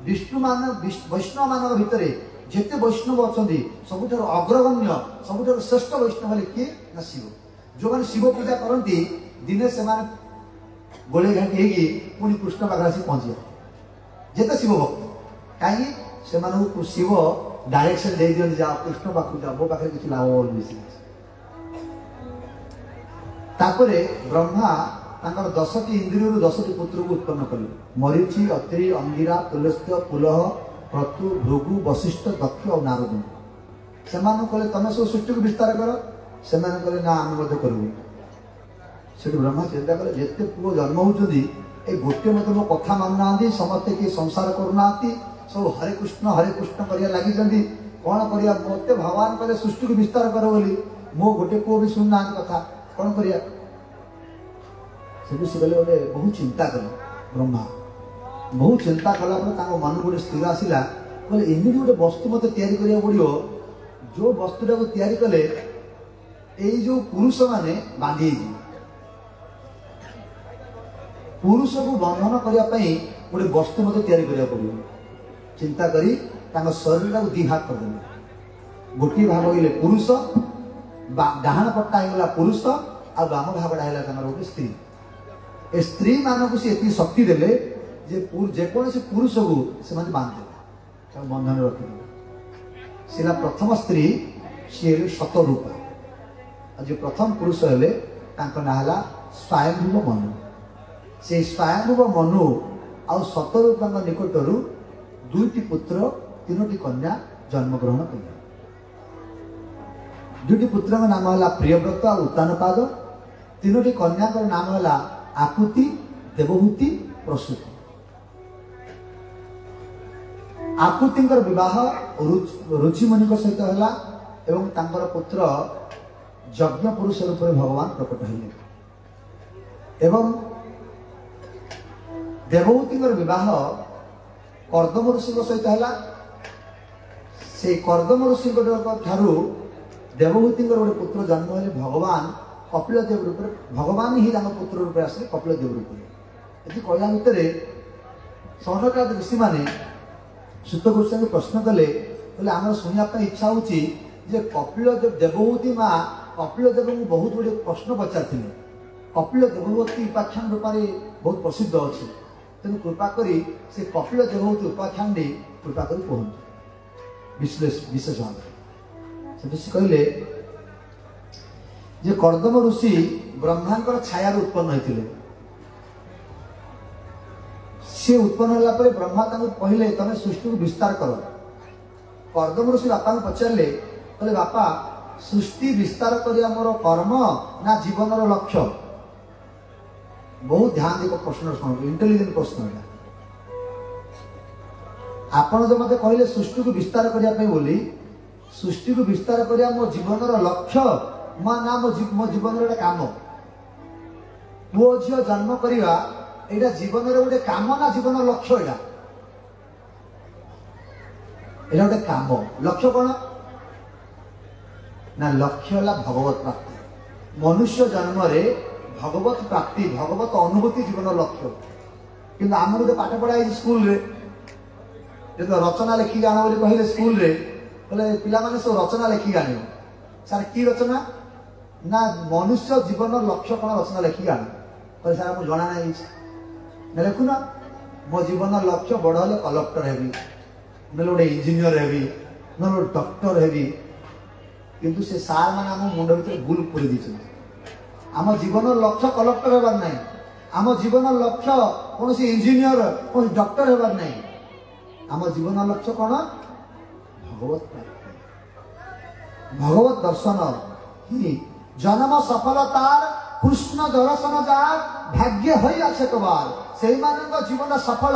विष्णु मान वैष्णव मान भितर जिते वैष्णव अच्छा सबुठ अग्रगण्य सबुठ श्रेष्ठ वैष्णव हेले किए ना शिव जो मैंने शिव पूजा करती दिने से गोले घाटी पुणी कृष्ण पाखे आसी पहुंचे जिते शिव भक्त कहीं शिव डायरेक्शन दे दिखते जा कृष्ण पाख जा मो पाखे किसी लाभ बेसी तापरे ब्रह्मा तांकर 10टी इंद्रिय 10टी पुत्र को उत्पन्न कले मरीचि अत्रि अंगिरा पुलस्त्य पुलह क्रतु भृगु वशिष्ठ दक्ष और नारद से कहले तुम सब सृष्टि को विस्तार कर से कहले ना आम करूँ से ब्रह्मा चिंता कले जिते पुओ जन्म होती गोटे मत मो कथा मानुना समस्ते किए संसार करूना सब हरे कृष्ण कर लगी कौन कर मत भगवान कहले सृष्टि को विस्तार कर बोली मो गोटे पुओ भी शुणुना कथा कौन कर गोटे बहुत चिंता कले ब्रह्मा बहुत चिंता कला मन गोटे स्थिर आसला कहले एमती गोटे वस्तु मत तैयारी करा पड़ो जो वस्तुटा को तैयारी कले जो पुरुष माने बांधी पुरुष को बंधन करने गोटे वस्तु मत तैयारी करा पड़ो चिंता करी शरीर को दी भाग करदे गोटे भाग गले पुरुष डाहाण पट्टा होगा पुरुष आ बाम भागटा है गोटे स्त्री ए स्त्री मानक से ये शक्ति देले जेकोसी पुरुष को से बांधे बंधन रखिदे सीला प्रथम स्त्री सी शतरूपा जो प्रथम पुरुष हेले ना है स्वयंभुव मनु से स्वयंभुव मनु आ शतरूपा निकटरू 2टी पुत्र 3टी कन्या जन्म ग्रहण कले 2टी पुत्र नाम है प्रियव्रत और उत्तानपाद 3टी कन्या नाम है आकुति देवहूति प्रसूति आकुति विवाह रुचिमुनि सहित है एवं पुत्र यज्ञ पुरुष रूप में भगवान प्रकट हेले एवं देवहूति विवाह कर्दम ऋषि सहित है से कर्दम ऋषि ठारू देवहूति गोटे पुत्र जन्म हेले भगवान कपिल देव रूप भगवान ही पुत्र रूप आसे कपिल देव रूप ये कहला भितर सौनकाद ऋषि मैंने सुत गोस्वामी प्रश्न कले आम शुणापी इच्छा होची कपिल देव देवहूति माँ कपिल देव को बहुत गुड़े प्रश्न पचारि कपिल देवहूति उपाख्यान रूप बहुत प्रसिद्ध अच्छी तेणु कृपा करी से कपिल देवहूति उपाख्यान कृपा कर कहतु विशेषण से कहले जे कर्दम ऋषि ब्रह्मांकर छाया उत्पन्न होते सी उत्पन्न होला पर ब्रह्मा कहले तमें सृष्टि को विस्तार कर। कर्दम ऋषि बापा को पचारे कहले बापा सृष्टि विस्तार कर मोर कर्म ना जीवन लक्ष्य। बहुत ध्यान देख प्रश्न शुण इंटेलिजेंट प्रश्न है आपण जो मत कहले सृष्टि को विस्तार करने बोली सृष्टि को विस्तार कर मो जीवन लक्ष्य ना मो जीवन गोटे काम पुओ झील जन्म करवा यहाँ जीवन गोटे काम ना जीवन लक्ष्य यहाँ गोटे काम लक्ष्य कौन ना लक्ष्य है भगवत प्राप्ति। मनुष्य जन्म रे भगवत प्राप्ति भगवत अनुभूति जीवन लक्ष्य कि आम गोटे पाठ पढ़ाई स्कूल रे जो रचना लेखिक आण बोली कहले स्कूल रे बोले पिला माने सब रचना लेखिक आण सार की रचना ना मनुष्य जीवन लक्ष्य कौन रचना लेखिक आण कहले सार मुझे जना ना लिखुन मो जीवन लक्ष्य बड़ हेले कलेक्टर हेबी ना गोटे इंजीनियर हेबी ना गोटे डॉक्टर हेबी किंतु से सार मैंने आम मुंड भर भूल पूरी दी आम जीवन लक्ष्य कलेक्टर हेबार नहीं आम जीवन लक्ष्य कौन इंजीनियर कौन डॉक्टर हेबार नहीं आम जीवन लक्ष्य कौन भगवत प्राप्ति भगवत दर्शन ही जन्म सफलतार कृष्ण दर्शन जार भाग्य होई आछे कबार से जीवन सफल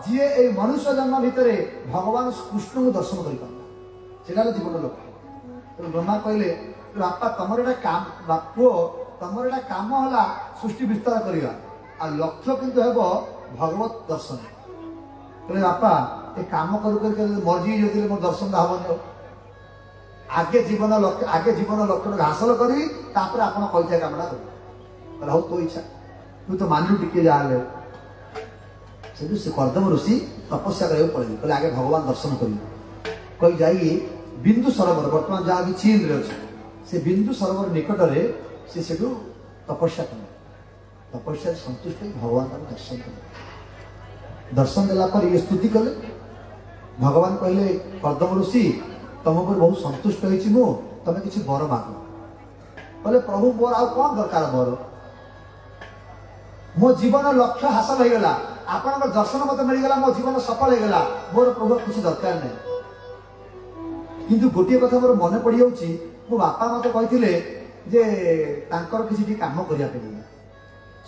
जी ए मनुष्य जन्म भितर भगवान कृष्ण को दर्शन कर जीवन लक्ष्य। ब्रह्मा कहले बापा तुम काम पुओ तुम काम है सृष्टि विस्तार करवा आ लक्ष्य किंतु हेब भगवत दर्शन। कहले बापा ये काम कर मर्जी जो मोर दर्शन हबन आगे जीवन लक्ष्य हासिल करी तापर आपण कही कामटा कर हो तो इच्छा तू तो मानु टिके जाले से कर्दम ऋषि तपस्या करने पड़े कहले आगे भगवान दर्शन करी कही जाई बिंदु सरोवर बर्तमान जहाँ चीन रे अच्छे से बिंदु सरोवर निकट में से तपस्या कले तपस्या संतुष्ट भगवान का दर्शन कले दर्शन देला पर ये स्तुति कले भगवान कहले कर्दम ऋषि तुम पर बहुत संतुष्ट होइछि मु तमे किछि बर माग कहले प्रभु मोर आ कौन दरकार बर मो जीवन लक्ष्य हासिल हो गला आपन दर्शन मत मिल गला मो जीवन सफल हो गला मोर प्रभु किछि दरकार नहीं। किंतु गोटे कथा मोर मन पड़ जाऊँगी मो बापा मत कहते जे तांकर किसी काम करने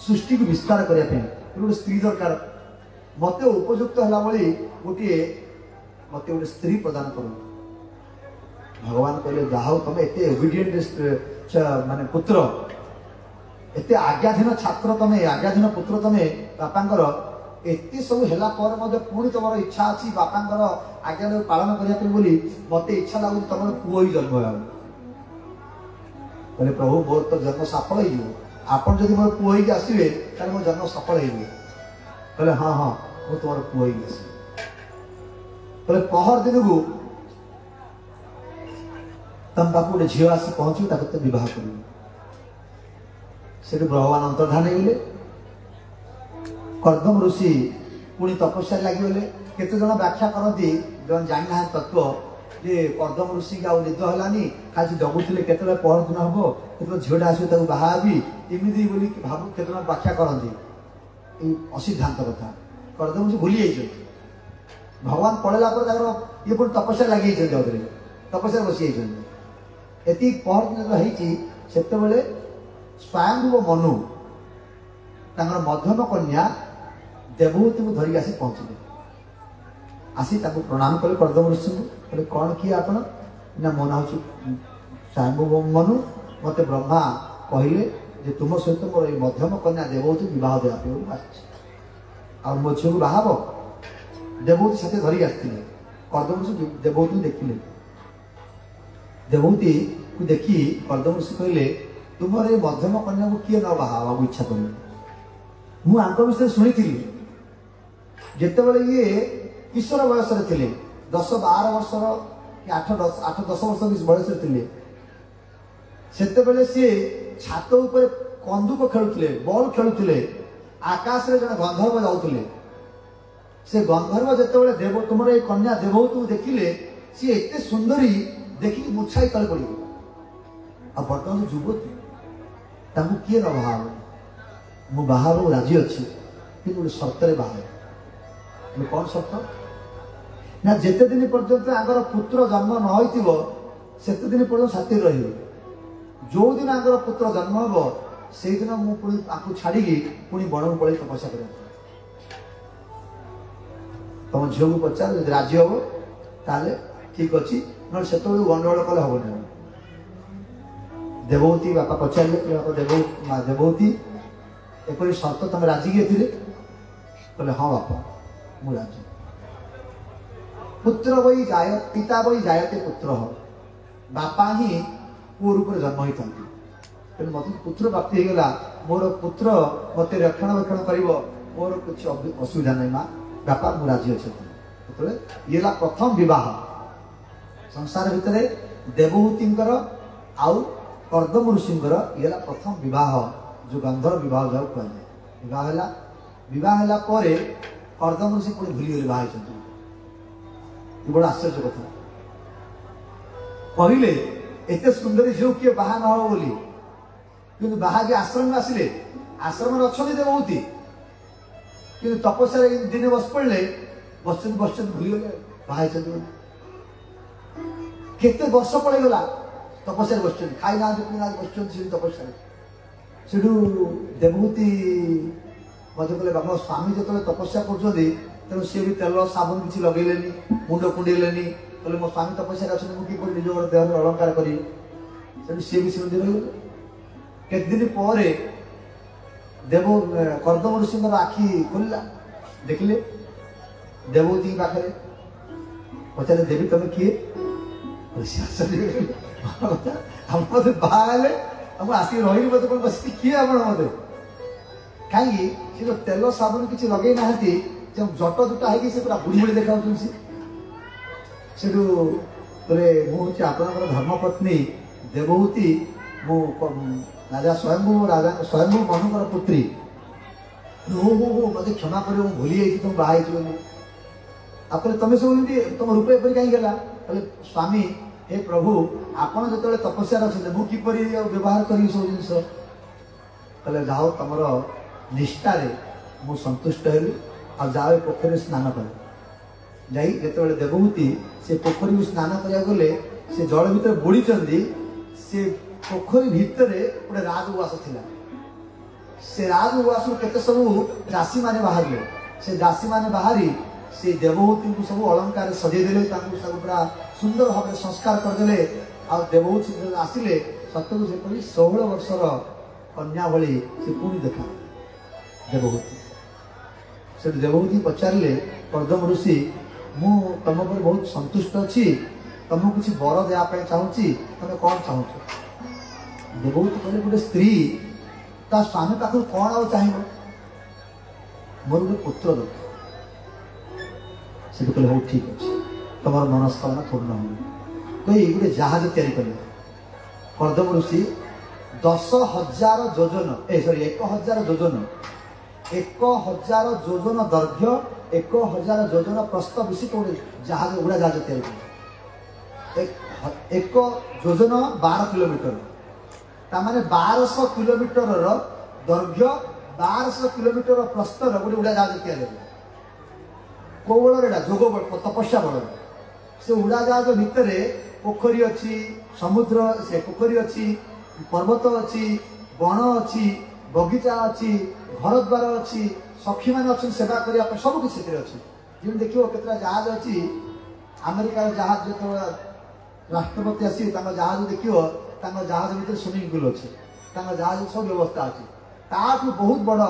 सृष्टि को विस्तार करने गोटे स्त्री दरकार मत उपयुक्त है भाई गोटे मत गोटे स्त्री प्रदान कर। भगवान कहले जाओ तुम एत ओबिडिएंट माने पुत्र एत आज्ञाधीन छात्र तमें आज्ञाधीन पुत्र तमें बापांकर एते सब हैला पर मध्य पुणी तुम इच्छा अच्छी बापांकर आज्ञा पालन करने बोली मत इच्छा लगुच तुम पुओ ही जन्म हो प्रभु मोर तो जन्म सफल हो जब मोर पुओ ही आसवे ताले मो जन्म सफल हो हाँ हाँ मु तुम पुओ ही आस पहर दिन को तुम पाक गोटे झील आसी पहुंची बह कर भगवान अंतर्धान होगले कर्दम ऋषि पुणी तपस्या लगे केते जन व्याख्या करती जन जाना तत्व जे कर्दम ऋषि आउ निद है खाली जगुले के पहर दिन हम के झीटा आसो बाहरी एमती बोली भाव के व्याख्या करती असिद्धांत कथा कर्दम ऋषि भूली जाइए भगवान पड़ेला ये पुणी तपस्या लगे तपस्या बसी जाइए एति पहर दिन से स्वयं मनु मध्यम कन्या देवहूति को धरिक आसी पहुँचले आसी प्रणाम कले कर्दम ऋषि को कौन किए आप ना मो ना स्वयं मनु मत ब्रह्मा कहले जे तुम सहित मोर मध्यम कन्या देवहूति बह देवा आ मो झील को बाहब देवहूति साथ धरिक आसते कर्दम ऋषि देवहूति देखिले देवहूति को देखी कर्दम ऋषि कहले तुम ये मध्यम कन्या को किए न बाहर इच्छा कर मुझे विषय शुणी जिते ये किशोर बयस 10-12 वर्ष कि 8-10 वर्ष बयस से सी छात उपर कंदुक खेलुले बॉल खेलुले आकाश में जन गंधर्व जाऊे से गंधर्व जिते देव तुम ये कन्या देवहूति देखिले सी एत सुंदरी देखिक मूर्छाई तले पड़ आ बर्तमान युवती किए न बाहा मु बाहा राजी अच्छी कि गोटे सर्त बाहा कौन शर्त ना जिते दिन पर्यंत आगर पुत्र जन्म न हो से दिन पर्यंत साथी रही जो दिन आगर पुत्र जन्म हम से दिन मुझे छाड़ी पुणी बण को पड़े तपस्या कर तुम झील को पचार राजी हम ताले ठीक अच्छी ना से गंडगोल कले हम नहीं देववती बापा पचारे बापा देववती एपरी शर्त तुम राजी किए थे कहले हाँ बापा मु राजी पुत्र वही जाय पिता वही जायते पुत्र बापा ही पुओ रूप जन्म होता मत पुत्र प्राप्ति होगा मोर पुत्र मत रक्षणाबेक्षण कर मोर कुछ असुविधा नहीं माँ बापा मु राजी अच्छे ये प्रथम विवाह संसार भितर देवहूति आउ कर्दम ऋषिंकर ये प्रथम विवाह जो गंधर विवाह जाऊ कहुए विवाह कर्दम ऋषि पुणी भूलीगले बाहर बड़ आश्चर्य कथा कहले एत सुंदरी झील किए बाहा न हो बोली कि बाहा आश्रम में आसिले आश्रम अच्छा देवहूति कि तपस्या दिने बस पड़े बस भूलीगले बाहर केते वर्ष पड़ेगला तपस्या बस खाई ना बस तपस्या से देवहूति मत कहले बाबा स्वामी जो तपस्या कर तेणु सी भी तेल साबुन किसी लगे मुंड कुंडेले कहले मो स्वामी तपस्या अच्छे मुझे निज देह अलंकार करी सी भी सेमती रही केत दिन पर देव कर्दम ऋषि आखि खोलला देखिले देवहूति पाखे पचारे देवी तुम किए मत बाहर आसिक रही मत कौन बस किए आप मत कहीं जो तेल साबुन किसी लगे ना जट जुटा है पूरा बुढ़ी बुढ़ी देखा से मुझे आप धर्मपत्नी देवहूति मु राजा स्वयंभू मनुकर पुत्री मत क्षमा कर भूली जाती तुम बाहर आप तुम सब तुम रूप एपरी कहीं गला स्वामी हे प्रभु आपण जो तपस्या अच्छे मुझे किपरि व्यवहार करी सब जिन कहले जाओ तुम निष्ठार मु संतुष्ट हेली आ जाओ पोखरी स्नान कर जो देवहूति से पोखरी में स्नान करा गले से जल भीतर बुड़ी से पोखरी भितर गोटे राजउवास थिला से राजउवास केते सब दासी माने बाहर से दासी माने बाहरी से देवहूति को सब अलंकार सजेदेले सब पूरा सुंदर भाव संस्कार करदे आ देवहूति आसिले सतु से 16 वर्षर कन्या भली से पुणी देखा देवहूति से देवहूति पचारे कर्दम ऋषि मु तुम पर बहुत संतुष्ट अच्छी तुमको किसी वर देवाई चाहूँगी तुम कौन चाहूँ देवहूति कहले गोटे स्त्री ता स्वामी पाखु कौन आ चाह मोर गोटे पुत्र दरकार से कहले हो ठीक अच्छे तुम मनस्कामना पूर्ण हो कही गोटे जहाज तैयारी कले कर्दम ऋषि 10,000 योजन 1,000 योजन 1,000 योजन दैर्घ्य 1,000 योजन प्रस्थ विशिष्ट गोटे जहाज उड़ा जहाज तैयारी कले एक योजन 12 किलोमीटर तामाने 1200 किलोमीटर दैर्घ्य 1200 किलोमीटर प्रस्तर गोटे उड़ा जहाज तैयारी कले कौ बल जोग बल तपस्या बल से उड़ा जहाज भितर पोखरी अच्छी समुद्र से पोखरी अच्छी पर्वत अच्छी बण अच्छी बगीचा अच्छी घर द्वार अच्छी सखी मान अच्छी सेवा करने सब किसी अच्छी जमी देखो केतटा जहाज अच्छी अमेरिकार जहाज जो राष्ट्रपति आसी जहाज देखो जहाज भर स्विमिंग पूल अच्छे जहाज सब व्यवस्था अच्छी ताठू बहुत बड़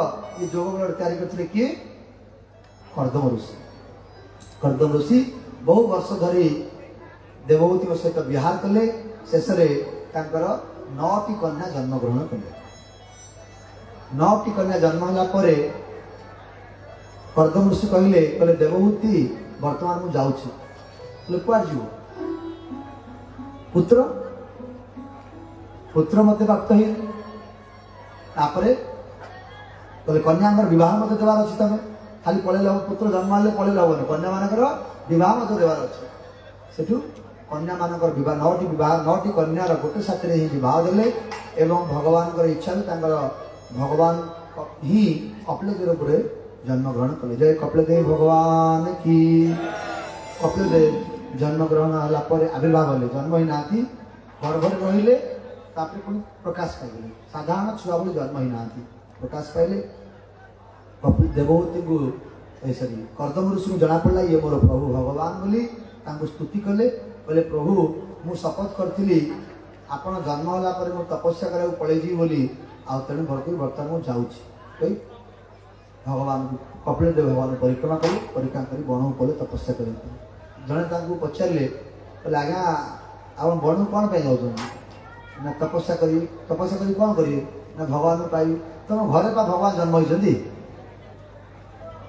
ये जोग बल तैयारी करते किए कर्दम ऋषि बहु वर्ष धरी देवहूति सहित विहार कले शेष 9टी कन्या जन्म ग्रहण कले 9टी कन्या जन्म होगा कर्दम ऋषि कहले देवहूति वर्तमान मुझे जाऊँ कुआर जीव पुत्र पुत्र मत प्राप्त हो कन्या विवाह मत देवार अच्छी तुम खाली पढ़े पुत्र जन्म हेल्ले पढ़े हेन कन्या मान विवाह मत देवार अच्छे सेठू कन्या मानकर विवाह 9टी विवाह 9टी कन्यार गोटे साथी ही विवाह देले एवं भगवान इच्छा भगवान ही कपिलदेव पुरे जन्म ग्रहण कले। जय कपिलदेव भगवान की। कपिलदेव जन्म ग्रहण है आविर्भाव हेले जन्म ही ना गर्भ रहिले पुणी प्रकाश पाइले साधारण छुआ बोली जन्म ही ना प्रकाश पाइले कपिल देवहूति को सरी कर्दम ऋषि को जना पड़ा ये मोर प्रभु भगवान बोली स्तुति कले बोले प्रभु मु शपथ करी आपण जन्म होला पर मु तपस्या करा पड़ेजी बोली आ तेणु घर को बर्तमान मुझे जाऊँगी भगवान कपिल देव भगवान परिक्रमा कले परिक्रमा कर बण को तपस्या कर जड़े पचारे बोले आज्ञा आप बण कौन पर जाऊँ ना तपस्या करी कौन करिए ना भगवान को पाई तुम घरे पा भगवान जन्म होती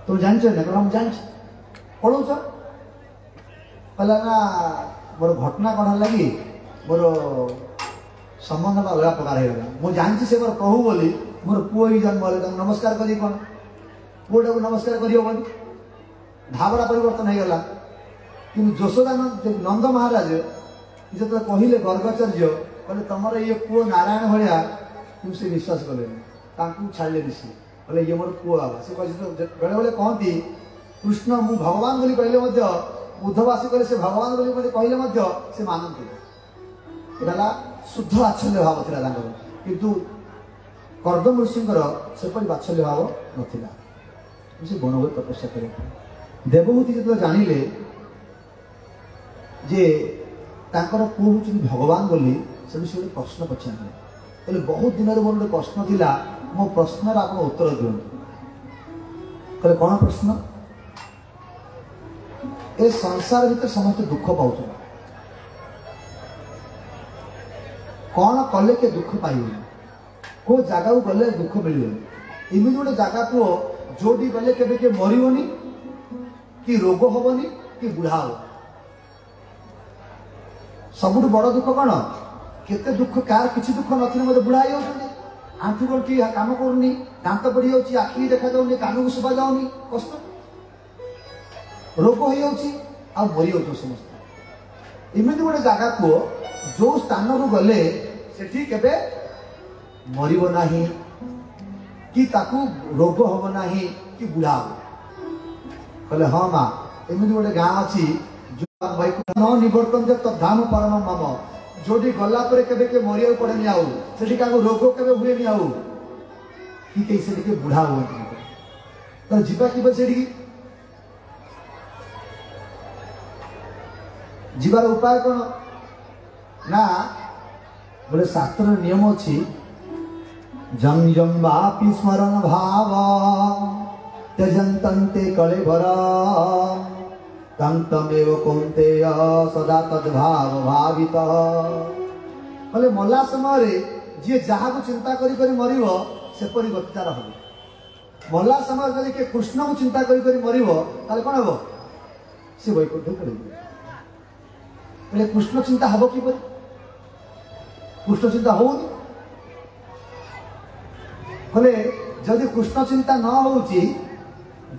तुम जान ना हम जान पढ़ाऊ कहला ना मोर घटना कौन लगी मोर संबंध अलग प्रकार होगा मुझे जानती से मोर प्रभु बोली मोर पुओ ही जन्म है नमस्कार करी कौन पुओटा को नमस्कार करहबनी भावना परिवर्तन हो गला कि यशोदानंद नंद महाराज जो कहले गर्गाचार्य कहले तुम ये पुओ नारायण भाया तुम से विश्वास कले छाड़े ऋषि बोले ये मोर पुओ आवा से बेले बेले कहती कृष्ण मु भगवान बोली कहले उद्धवासी कहले से भगवान बोली कहले से मानते शुद्ध आच्छल्य भाव था किंतु कर्दम ऋषिंकर सेपरी बात्सल्य भाव नाला से बण तपस्या कर देवहूति जो जानिले जे तांकर पुओ हूँ भगवान बोली से गोटे प्रश्न पचारे कहले बहुत दिन मोर गोटे प्रश्न थिला मो प्रश्न आप उत्तर दिंतु कहले कौन प्रश्न ए संसार भीतर समस्त दुख पाऊँ कौन कले के दुख पाइबे को जगह को गले दुख मिले इमित गोटे जगह को जोटी गले के मरबनी कि रोग हेनी कि बुढ़ा हो सबुठ बड़ दुख कौन केते दुख कार किसी दुख नथिले मते बुढ़ा हो आंठू गंठी काम करूनी दांत पड़ी जाऊँगी आखि देखा जाऊनी कान को शुभा जाऊनी कष्ट रोग हो मरी जाऊ समस्त इमित गोटे जगह को जो स्थान को गले सेठी केबे मरिबो नाही कि ताकू रोग हम नाही कि बुढ़ा हो कहले हाँ माँ एमती गोटे गाँ अच्छी न निवर्तन धाम परम मम जोटी गला केबे के मरिया पड़ेनि आउ से रोग केबे हुएनि आउ कि कहीं से बुढ़ा हुए तो जीवा कि से जीवार उपाय कौन ना बोले शास्त्र नियम अच्छी जं जं वापि स्मरण भाव त्यजंते कलेवर तमेव कौन्तेय सदा तद्भाव भावित बोले मल्ला समय जी जहाँ को चिंता करी मरिबो सेपरी गतितार हम मल्ला समय जब किए कृष्ण को चिंता करी मरिबो ताले कौन हम सी वैकुंठ पड़े कृष्ण चिंता हम किपर कृष्ण चिंता होनी बोले जदि कृष्ण चिंता न होची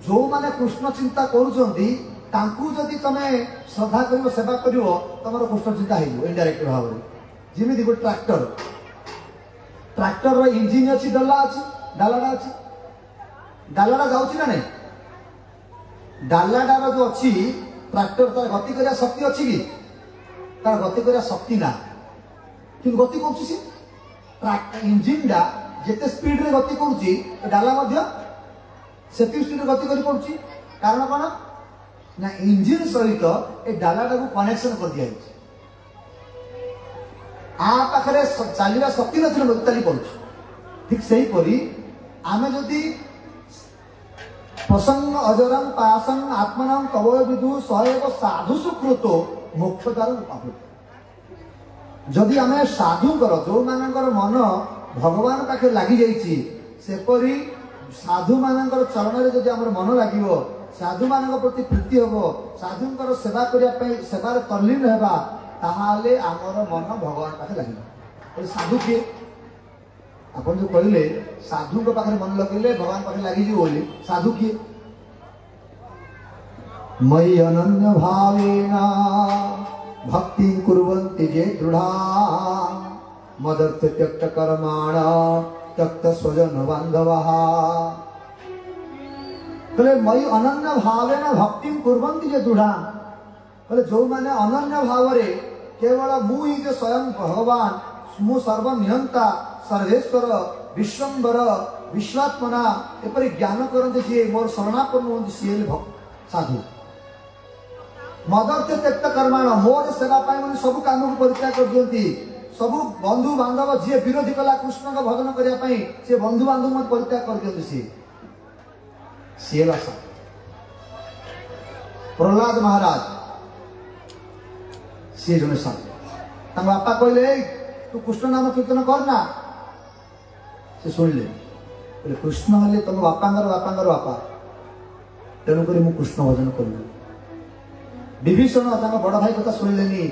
जो माने कृष्ण चिंता करूछंती तांकू जदि तमे श्रद्धा करिवो सेवा करिवो तमरो कृष्ण चिंता हेइबो इनडायरेक्ट भाव रे जिमिति गो ट्रैक्टर रो इंजिन अछि डालाडा अछि डालाडा जाउछि ना नै डालाडा रो जो अछि ट्रैक्टर तार गति करिया शक्ति अछि कि तार गति करिया शक्ति ना कि गति करूछि से ट्रैक्टर इंजिन डा जेते स्पीड रे गति करूछि डाला मध्य सेति स्पीड रे गति करि पड़ुछि कारण कोन ना इंजिन सहित ए डालाटा को कनेक्शन कर दिया है आ पाखरे चलवा शक्ति नथिले मते चली पड़ुछि ठीक सही परी आमे जदि प्रसंग अजरं पासं आत्मनं तवय विदु सहैव साधु सुकृतो मोक्षद्वार उपाहु जदि आमे साधु कर जो मानकर मन भगवान पाखे लगी जाइछि सेपरी साधु मानकर चरण रे जदि हमर मन लागिवो साधु मान प्रति प्रीति हम साधुंकर सेवा करने सेवार तल्लीन होगा ताहाले आमर मन भगवान पाखे लगे साधु किए आप जो कहले साधु पाखे मन लगे भगवान पाखे लगी बोली साधु किए मयि अनन्य भावेन ये दृढ़ा मदर्थ त्यक्त कर्माण त्यक्त स्वजन बांधव कहले मई अनन्य भावेन भक्ति कुर्वन्ति जे दृढ़ा कहले जो माने अनन्य भाव रे केवल मु ही जे स्वयं भगवान मु सर्वनियंता सर्वेश्वर विश्वंबर विश्वात्मना एपरि ज्ञान करते जी मोर शरणापन्न होती सी साधु मदर्थ त्यक्त कर्माण मोर सेवा पाई सब काम को परित्याग कर दियंती सब बंधु बांधव जी विरोधी कला कृष्ण को भजन करने सी बंधु बांधव मत परित्याग कर दियंती सी प्रहलाद महाराज सी जने साधु बापा कहले तू कृष्ण नाम कीर्तन करना से शुणिले कृष्ण हेले तुम बापांगर बापा तेणुक मु कृष्ण भजन कर विभीषण बड़ भाई कथा शुणिले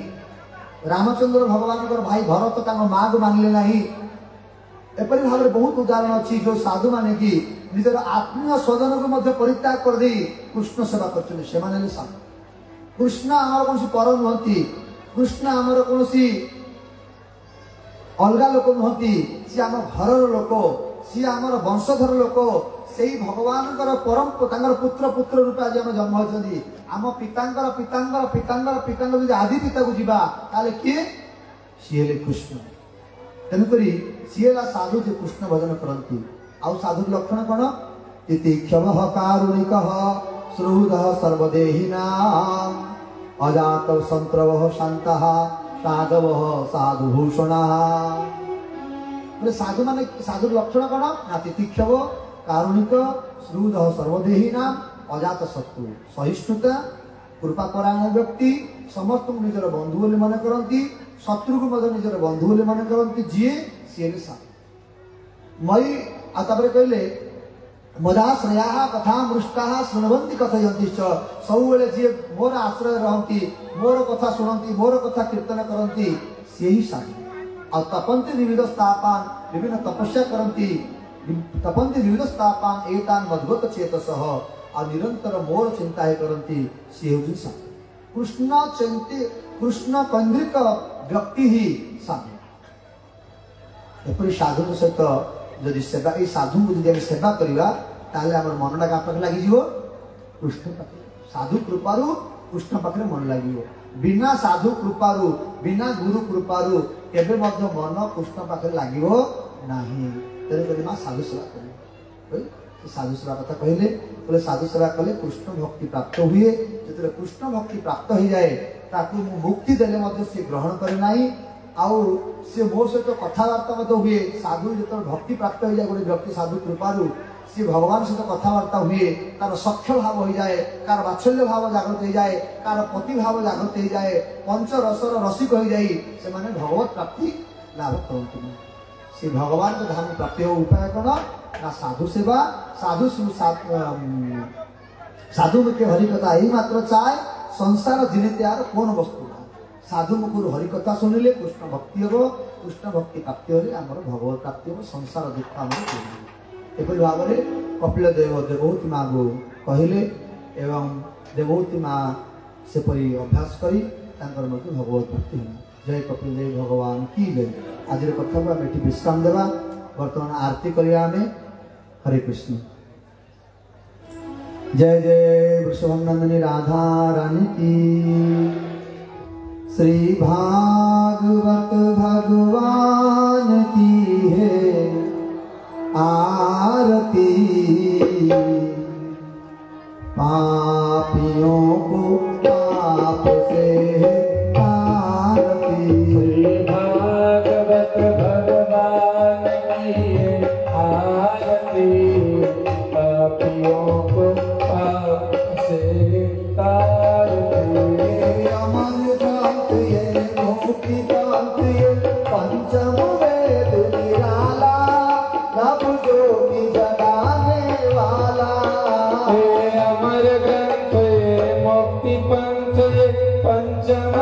रामचंद्र भगवान भाई भरत माँ को मानिले ना एपरी भाव में बहुत उदाहरण अच्छी जो साधु माने कि निजर आत्मीय स्वजन को परित्याग कर दे कृष्ण सेवा कर साधु कृष्ण आमर कौन पर नुहति कृष्ण आमर कौन अलग लोक नुहति सी आम घर लोक सी आमर वंशधर लोक से भगवान परम पुत्र पुत्र रूपे आज आम जन्म होती आम पितांकर पितांकर पितांकर पितांकर जो आदि पिता को जीवा ताले किए सी हेले कृष्ण तेणुक सी है साधु जो कृष्ण भजन करती आउ साधु लक्षण कौन इति क्षम कारुणिक श्रुद सर्वदेहिना अजात संत्रव शांता साधव साधुभूषण साधु माने साधु लक्षण कौन ना तितिक्षव कारुणिक श्रुद सर्वदेहिना अजात शत्रु सहिष्णुता कृपापरायण व्यक्ति समस्त निजर बंधु बोली मन करती शत्रु को निजर बंधु बोली मन करती जी सी साधु मई आतापर कहले मदाश्रया कथा मृष्टा शुणवंती कथयंती सब जी मोर आश्रय रहती मोर कथा शुणती मोर कथा कीर्तन करती सी ही साधु आ तपंती विविध स्थापान विभिन्न तपस्या करती तपंती विविध स्थापान एतान मद्गत चेतस आ निरंतर मोर चिंता करती सी हूँ साधु कृष्ण चिंती कृष्ण केन्द्रिक व्यक्ति ही साधु एपरी साधु सहित जदि सेवा ये साधु को जब सेवा करवा ताले आम मनटा क्या पाखे लगी कृष्ण पाखे साधु कृपारू कृष्ण पाखे मन लगे बिना साधु कृपारू बिना गुरु कृपारू केबे मध्य मन कृष्ण पाखे लगे ना तेणुक माँ साधु सेवा कर साधु सेवा कथा कहले बोले साधु सेवा कले कृष्ण भक्ति प्राप्त हुए जो कृष्ण भक्ति प्राप्त हो जाए ताकू मुक्ति देले सी ग्रहण करे नाही आउ सी मो सहित कथबार्ता हुए साधु जो भक्ति प्राप्त हो जाए गोटे व्यक्ति साधु कृपारू सी भगवान सहित कथबार्ता हुए तार सख्य भाव हो जाए कार वात्सल्य भाव जागृत हो जाए कार पति भाव जागृत हो जाए पंच रसर रसिक हो जाए से माने भगवत प्राप्ति लाभ करते से भगवान को धाम प्राप्ति हो उपाय कौन ना साधु सेवा साधु साधु मुख्य हरिकथा यही मात्र चाहे संसार जिने त्यार कौन वस्तु साधु मुखर हरिकथा शुणिले कृष्ण भक्ति हम कृष्ण भक्ति प्राप्ति हेल्ले आम भगवत प्राप्ति हम संसार दुख आम एपरी भाव में कपिल देव देवहूति माँ को कहले एवं देवहूति माँ सेपरी अभ्यास करी भगवत प्राप्ति है जय कपिल देव भगवान की जय आज कथा को आम विश्राम देवा बर्तमान आरती करिया हरे कृष्ण जय जय वृषभनंदिनी राधा रानी की श्री भागवत भगवान की है आरती पापियों को पाप से आरती श्री भागवत भगवान की है आरती पापियों को पाप से तारती पंचम वेद निराला सब जोगी जगाने वाला अमर ग्रंथ मुक्ति पंथ पंचम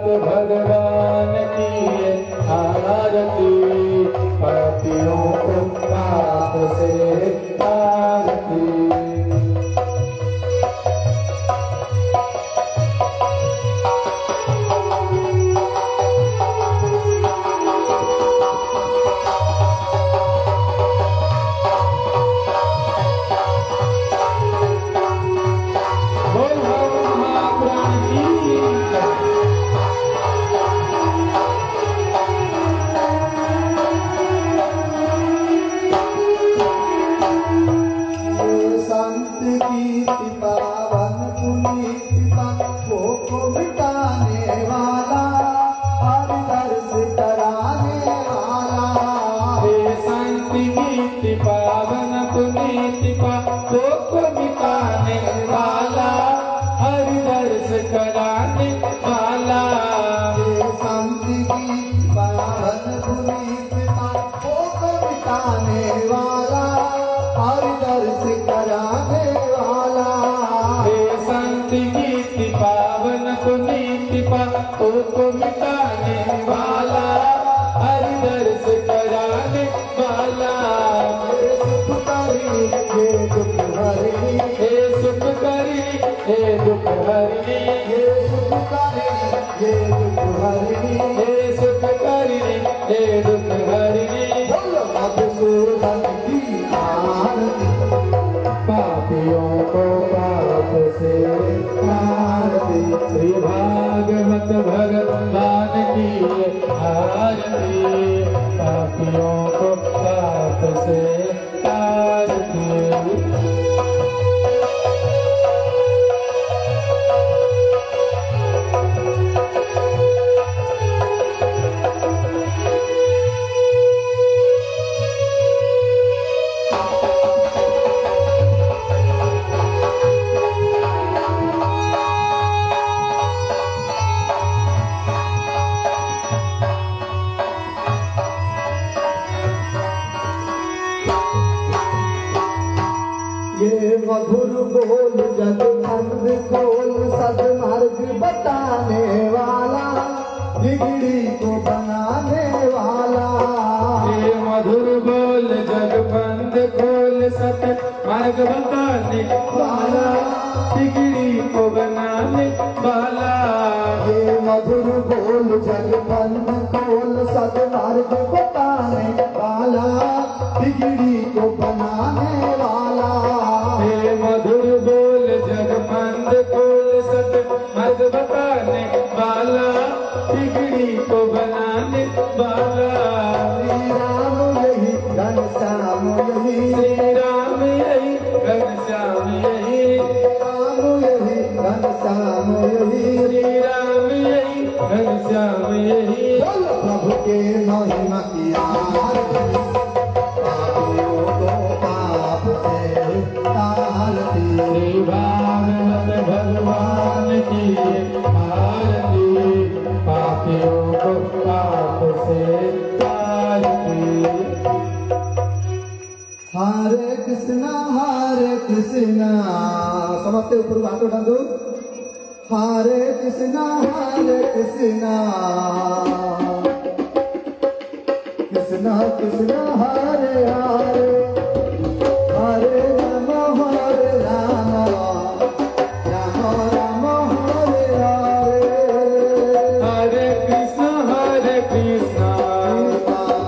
मत भगवान की आरती, पापियों को पाप से आरती। को मिटाने वाला, हरि दर्श कराने वाला। हे सुख करी हे दुख हरनी, हे सुख करी हे दुख हरनी, हे सुख करी हे दुख हरनी, हे सुख करी हे दुख हरनी। बोलो मधुसूदन की आरती, पापियों को पाप से आरती। श्री भागवत भगवान की आरती, पापियों को पाप से आरती। ये मधुर बोल जग अंध खोल सदमार्ग बताने वाला, बिगड़ी को बनाने वाला। ये मधुर बोल जग बंद खोल सत मार्ग बताने वाला, बिगड़ी को बनाने वाला। ये मधुर बोल जग बंद खोल सदमार्ग बताने वाला, बिगड़ी को बनाने वाला। हे मधुर बोल जग बंद खोल सत मार्ग बताने वाला, बिगड़ी को बनाने वाला। श्री राम यही घनश्याम यही, श्री राम यही घनश्याम यही, राम यही घनश्याम यही। श्री राम यही घनश्याम यही। बोलो प्रभु के महिमा की आरती, पापियों को पाप से तारती। श्री भागवत भगवान की आरती, पापियों को पाप से तारती। हरे कृष्णा समझते ऊपर हाथ उठा दो। हरे कृष्णा कृष्णा कृष्णा हरे हरे, हरे राम राम राम हरे हरे। हरे कृष्ण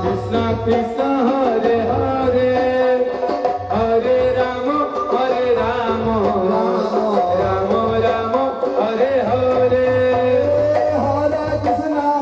कृष्ण कृष्ण हरे हरे, हरे राम राम राम हरे हरे। हरे Krishna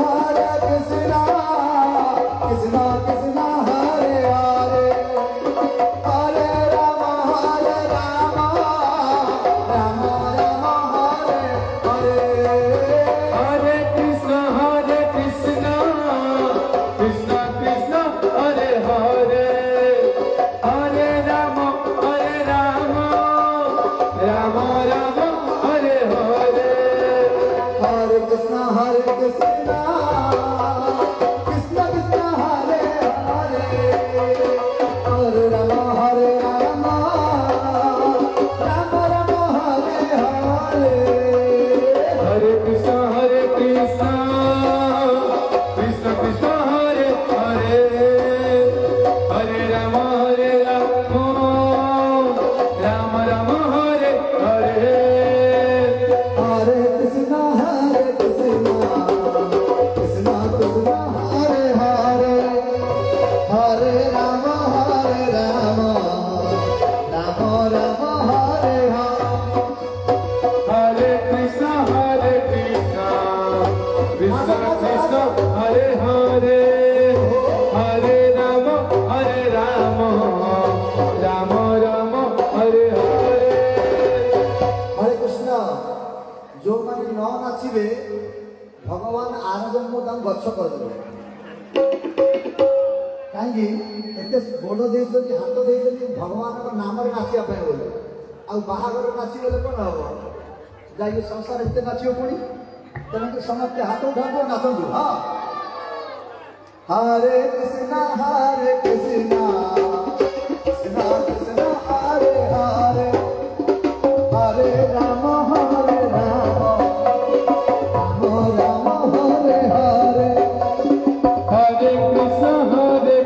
Krishna, Hare Hare, Hare Rama, Rama Rama, Hare Hare. हरे कृष्ण जो माने न नाचिबे भगवान आर जन्म तां गच्छ करदेबे काहेकि एते गोड़ देइछथि हाथ देइछथि भगवान नाम रे नाचिया पय बोले आ बाहागर नाचिबे कोन हबो जाई संसार एते नाचियो पुणी तेणुकि समस्त हाथ उठाबो नाचंदु हां हरे कृष्णा कृष्णा कृष्णा हरे हरे हरे राम हरे Ram Ram Ram Hare Hare Hare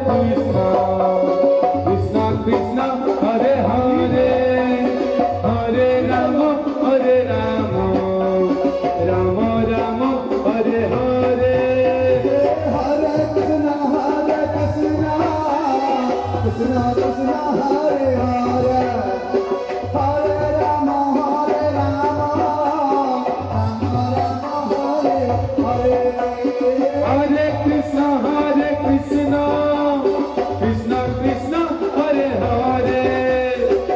Krishna, Krishna Krishna, Hare Hare, Hare Rama, Rama Rama, Hare Hare. हरे Krishna Krishna Krishna Hare Hare Hare Ram Ram Ram Hare Hare Hare Krishna, Krishna Krishna, Hare Hare,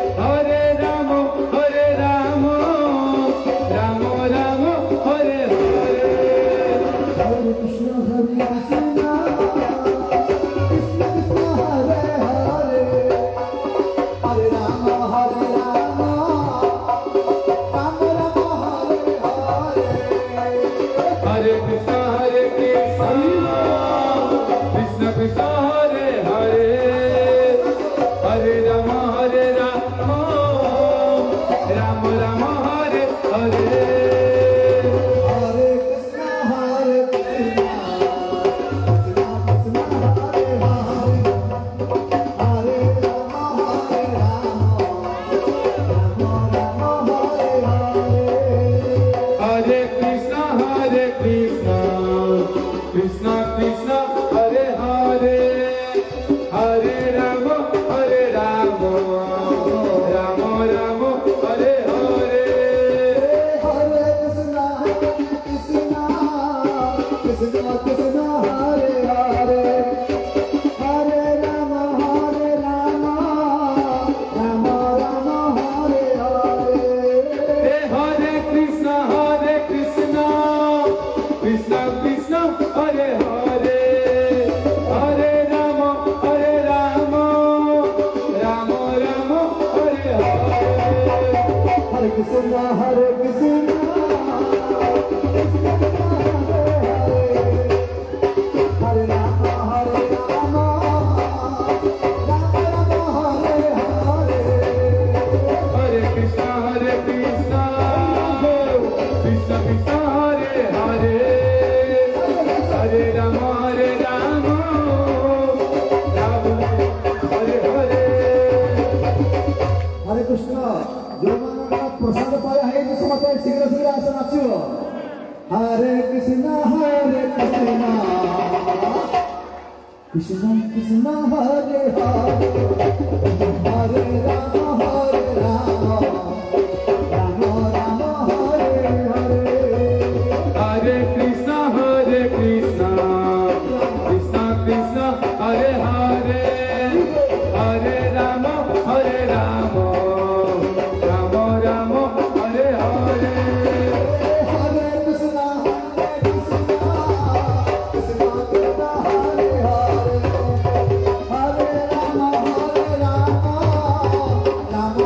Hare Rama, Rama Rama, Hare Hare. हरे Krishna Krishna Krishna Hare Hare Hare Ram Ram Hare Hare Hare Krishna, Krishna Krishna, Hare Hare, Hare Rama, Rama Rama, Hare Hare. हरे Krishna Krishna Krishna Hare Hare Hare Ram Ram Hare Hare Hare Krishna, Krishna Krishna, Hare Hare, Hare Rama, Rama Rama, Hare Hare. हरे Krishna Krishna Krishna Krishna Hare Hare Hare Ram Ram Ram Hare Hare Hare Krishna, Krishna Krishna, Hare Hare, Hare Rama, Rama Rama, Hare Hare. हरे कृष्णा हरे राम हरे Ram Ram Hare Hare Hare Krishna, Krishna Krishna, Hare Hare, Hare Rama, Rama Hare Hare. हरे कृष्ण जो मानव प्रसाद पाया है जो समझते शीघ्र शीघ्र आसन नाचियो हरे Krishna Krishna Krishna Hare Hare Hare Ram Ram Ram Hare Hare Hare Krishna, Krishna Krishna, Hare Hare, Hare Rama, Rama Rama, Hare Hare. हरे Krishna Krishna Krishna Hare Hare Hare Ram Ram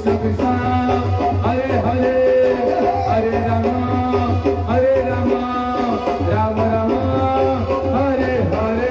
Krishna Krishna Hare Hare Hare Rama Rama Rama Hare Hare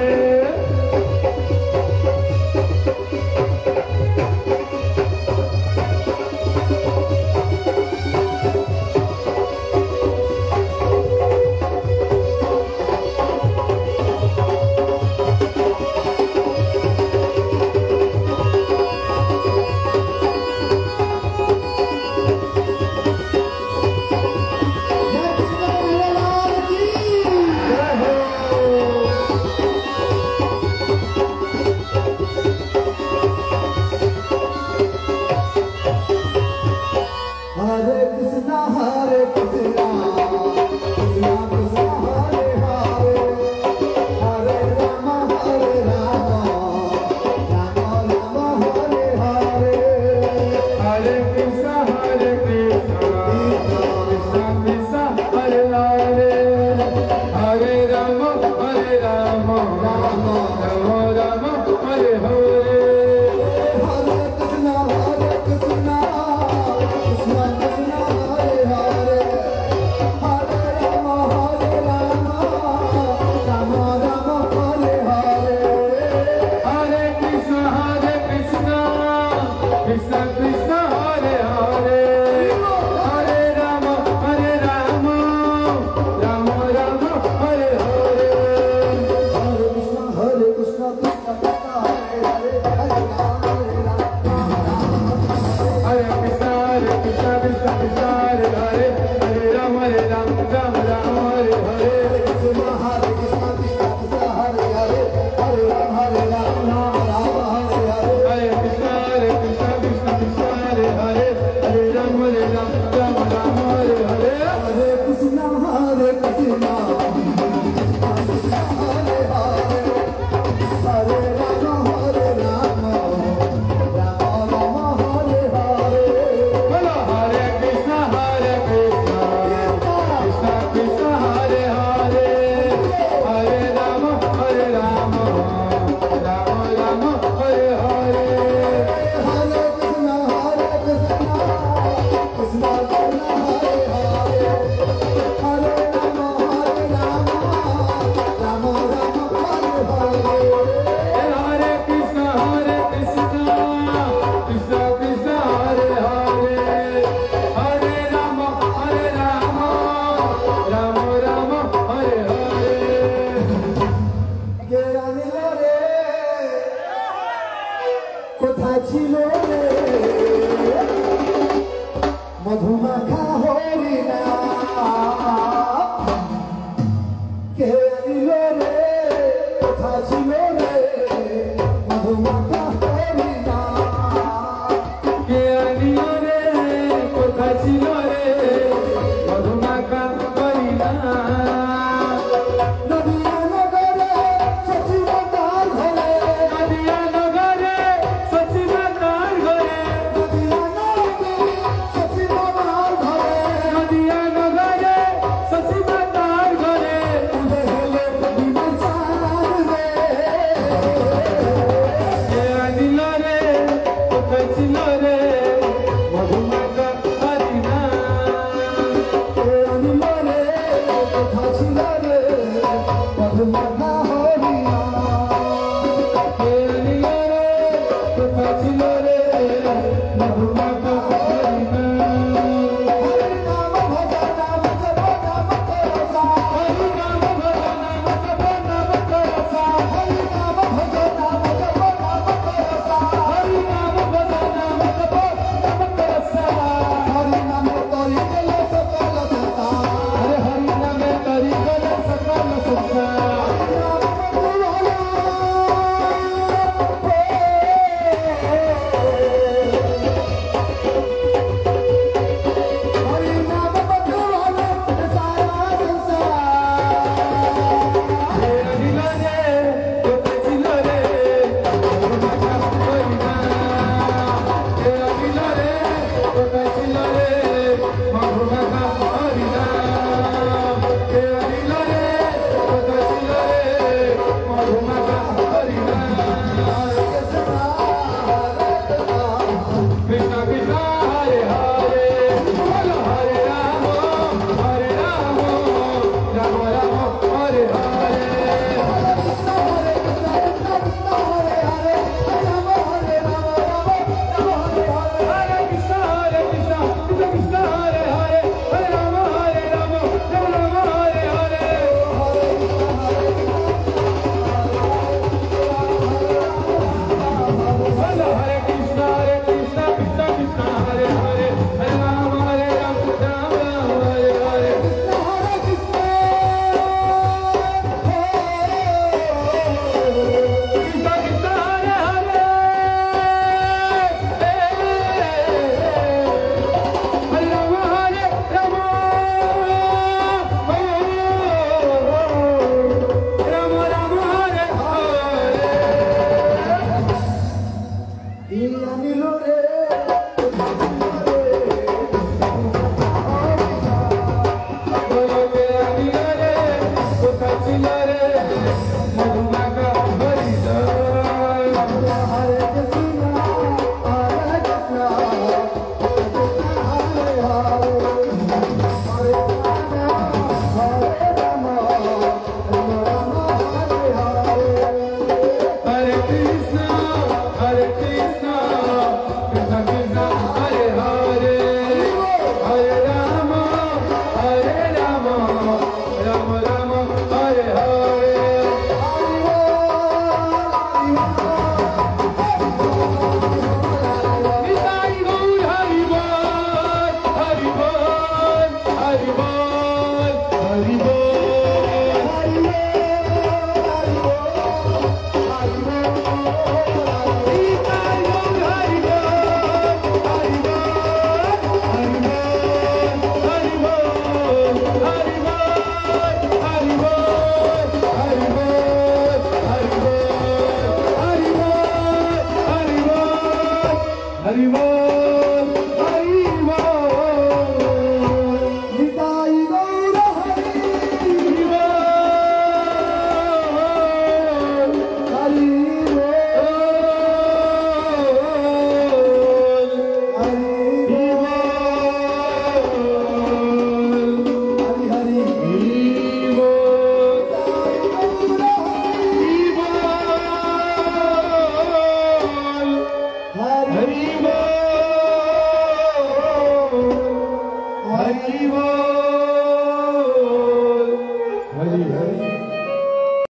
Hare